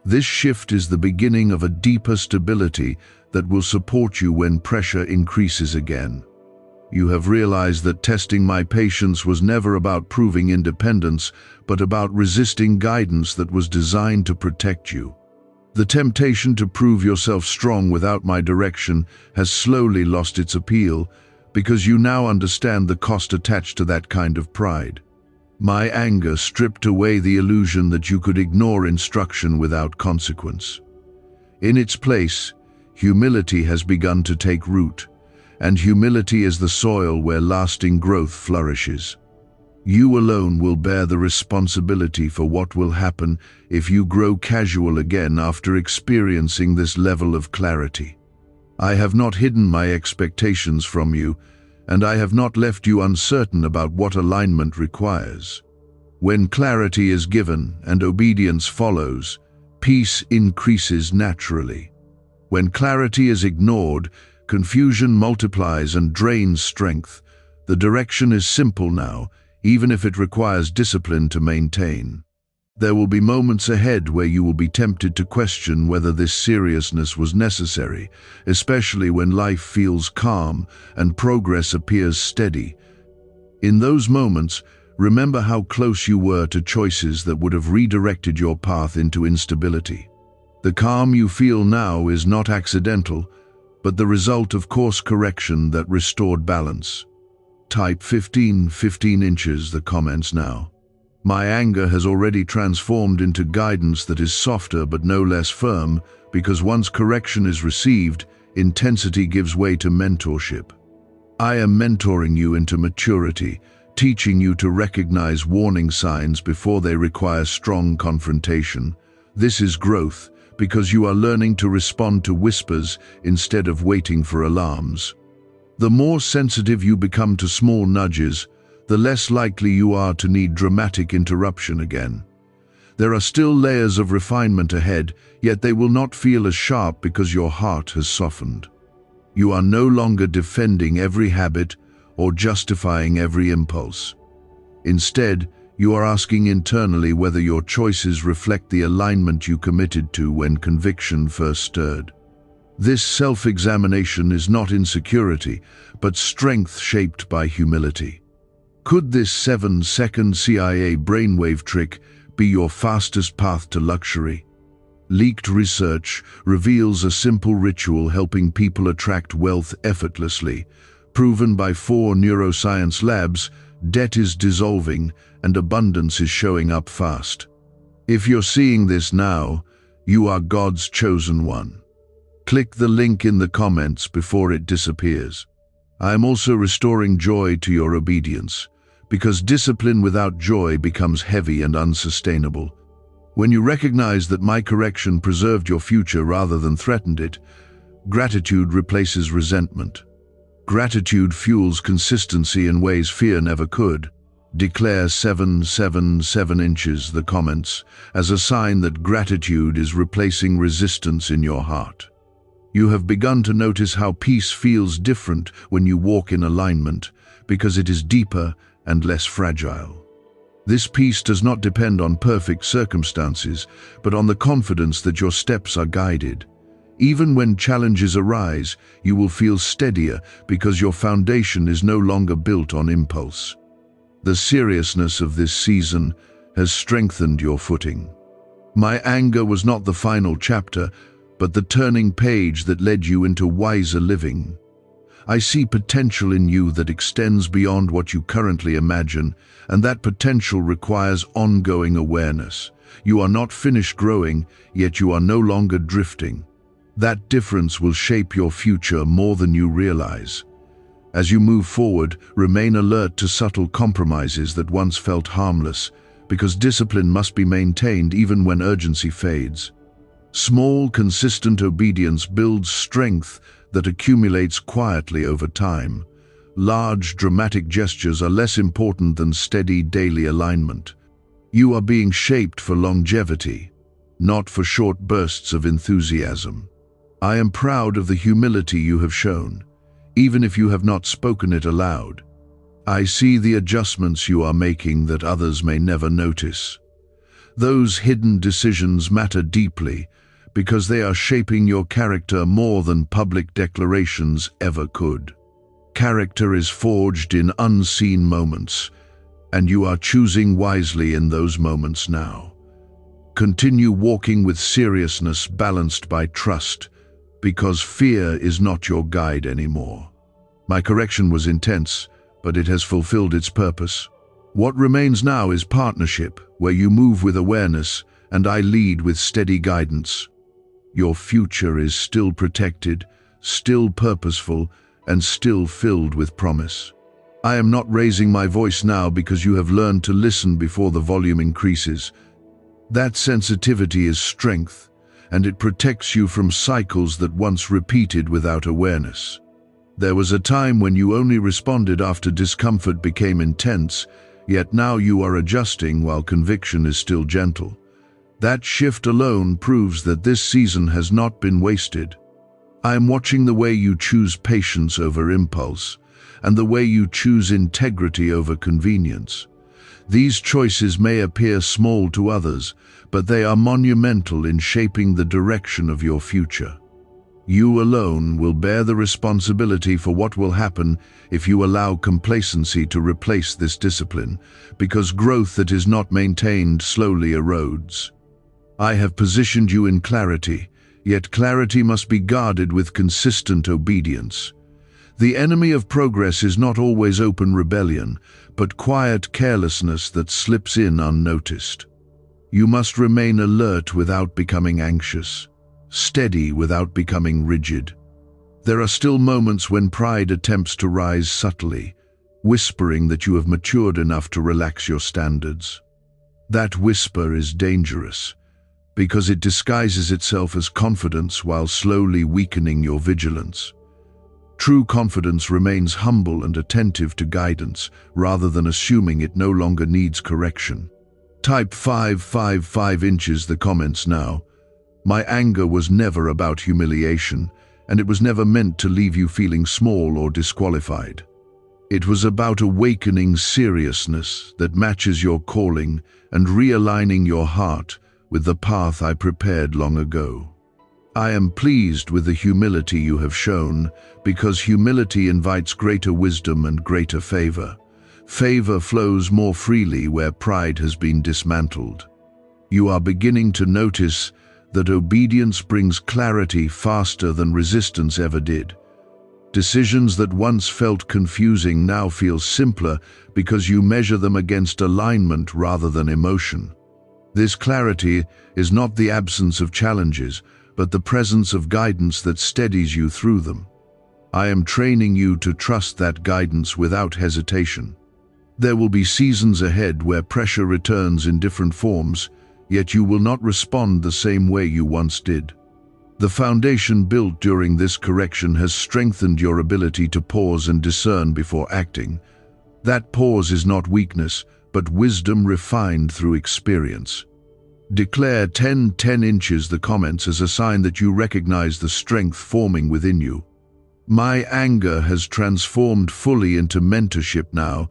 This shift is the beginning of a deeper stability that will support you when pressure increases again. You have realized that testing my patience was never about proving independence, but about resisting guidance that was designed to protect you. The temptation to prove yourself strong without my direction has slowly lost its appeal, because you now understand the cost attached to that kind of pride. My anger stripped away the illusion that you could ignore instruction without consequence. In its place, humility has begun to take root, and humility is the soil where lasting growth flourishes. You alone will bear the responsibility for what will happen if you grow casual again after experiencing this level of clarity. I have not hidden my expectations from you, and I have not left you uncertain about what alignment requires. When clarity is given and obedience follows, peace increases naturally. When clarity is ignored, confusion multiplies and drains strength. The direction is simple now, even if it requires discipline to maintain. There will be moments ahead where you will be tempted to question whether this seriousness was necessary, especially when life feels calm and progress appears steady. In those moments, remember how close you were to choices that would have redirected your path into instability. The calm you feel now is not accidental, but the result of course correction that restored balance. Type 15 inches the comments now. My anger has already transformed into guidance that is softer but no less firm, because once correction is received, intensity gives way to mentorship. I am mentoring you into maturity, teaching you to recognize warning signs before they require strong confrontation. This is growth, because you are learning to respond to whispers instead of waiting for alarms. The more sensitive you become to small nudges, the less likely you are to need dramatic interruption again. There are still layers of refinement ahead, yet they will not feel as sharp because your heart has softened. You are no longer defending every habit or justifying every impulse. Instead, you are asking internally whether your choices reflect the alignment you committed to when conviction first stirred. This self-examination is not insecurity, but strength shaped by humility. Could this 7-second CIA brainwave trick be your fastest path to luxury? Leaked research reveals a simple ritual helping people attract wealth effortlessly. Proven by 4 neuroscience labs, debt is dissolving and abundance is showing up fast. If you're seeing this now, you are God's chosen one. Click the link in the comments before it disappears. I am also restoring joy to your obedience, because discipline without joy becomes heavy and unsustainable. When you recognize that my correction preserved your future rather than threatened it, gratitude replaces resentment. Gratitude fuels consistency in ways fear never could. Declare 777 inches, the comments, as a sign that gratitude is replacing resistance in your heart. You have begun to notice how peace feels different when you walk in alignment, because it is deeper and less fragile. This peace does not depend on perfect circumstances, but on the confidence that your steps are guided. Even when challenges arise, you will feel steadier because your foundation is no longer built on impulse. The seriousness of this season has strengthened your footing. My anger was not the final chapter, but the turning page that led you into wiser living. I see potential in you that extends beyond what you currently imagine, and that potential requires ongoing awareness. You are not finished growing, yet you are no longer drifting. That difference will shape your future more than you realize. As you move forward, remain alert to subtle compromises that once felt harmless, because discipline must be maintained even when urgency fades. Small, consistent obedience builds strength that accumulates quietly over time. Large, dramatic gestures are less important than steady daily alignment. You are being shaped for longevity, not for short bursts of enthusiasm. I am proud of the humility you have shown, even if you have not spoken it aloud. I see the adjustments you are making that others may never notice. Those hidden decisions matter deeply because they are shaping your character more than public declarations ever could. Character is forged in unseen moments, and you are choosing wisely in those moments now. Continue walking with seriousness balanced by trust, because fear is not your guide anymore. My correction was intense, but it has fulfilled its purpose. What remains now is partnership, where you move with awareness and I lead with steady guidance. Your future is still protected, still purposeful, and still filled with promise. I am not raising my voice now because you have learned to listen before the volume increases. That sensitivity is strength, and it protects you from cycles that once repeated without awareness. There was a time when you only responded after discomfort became intense, yet now you are adjusting while conviction is still gentle. That shift alone proves that this season has not been wasted. I am watching the way you choose patience over impulse, and the way you choose integrity over convenience. These choices may appear small to others, but they are monumental in shaping the direction of your future. You alone will bear the responsibility for what will happen if you allow complacency to replace this discipline, because growth that is not maintained slowly erodes. I have positioned you in clarity, yet clarity must be guarded with consistent obedience. The enemy of progress is not always open rebellion, but quiet carelessness that slips in unnoticed. You must remain alert without becoming anxious, steady without becoming rigid. There are still moments when pride attempts to rise subtly, whispering that you have matured enough to relax your standards. That whisper is dangerous, because it disguises itself as confidence while slowly weakening your vigilance. True confidence remains humble and attentive to guidance, rather than assuming it no longer needs correction. Type 555 inches the comments now. My anger was never about humiliation, and it was never meant to leave you feeling small or disqualified. It was about awakening seriousness that matches your calling and realigning your heart with the path I prepared long ago. I am pleased with the humility you have shown, because humility invites greater wisdom and greater favor. Favor flows more freely where pride has been dismantled. You are beginning to notice that obedience brings clarity faster than resistance ever did. Decisions that once felt confusing now feel simpler because you measure them against alignment rather than emotion. This clarity is not the absence of challenges, but the presence of guidance that steadies you through them. I am training you to trust that guidance without hesitation. There will be seasons ahead where pressure returns in different forms, yet you will not respond the same way you once did. The foundation built during this correction has strengthened your ability to pause and discern before acting. That pause is not weakness, but wisdom refined through experience. Declare 10 inches the comments as a sign that you recognize the strength forming within you. My anger has transformed fully into mentorship now,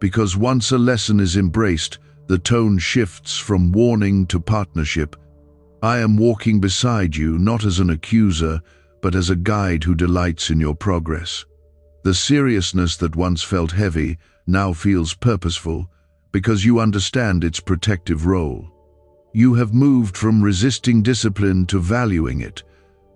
because once a lesson is embraced, the tone shifts from warning to partnership. I am walking beside you not as an accuser, but as a guide who delights in your progress. The seriousness that once felt heavy now feels purposeful, because you understand its protective role. You have moved from resisting discipline to valuing it.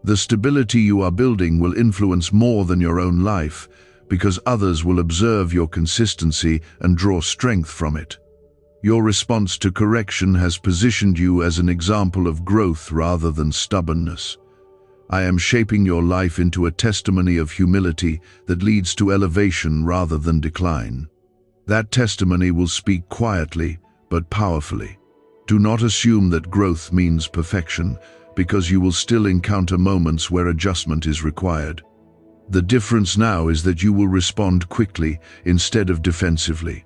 The stability you are building will influence more than your own life, because others will observe your consistency and draw strength from it. Your response to correction has positioned you as an example of growth rather than stubbornness. I am shaping your life into a testimony of humility that leads to elevation rather than decline. That testimony will speak quietly but powerfully. Do not assume that growth means perfection, because you will still encounter moments where adjustment is required. The difference now is that you will respond quickly instead of defensively.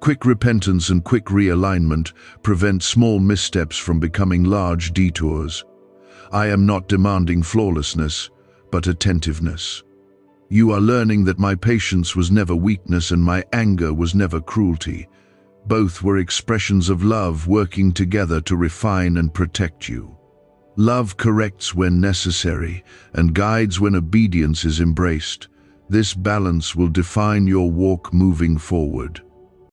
Quick repentance and quick realignment prevent small missteps from becoming large detours. I am not demanding flawlessness, but attentiveness. You are learning that my patience was never weakness and my anger was never cruelty. Both were expressions of love working together to refine and protect you. Love corrects when necessary and guides when obedience is embraced. This balance will define your walk moving forward.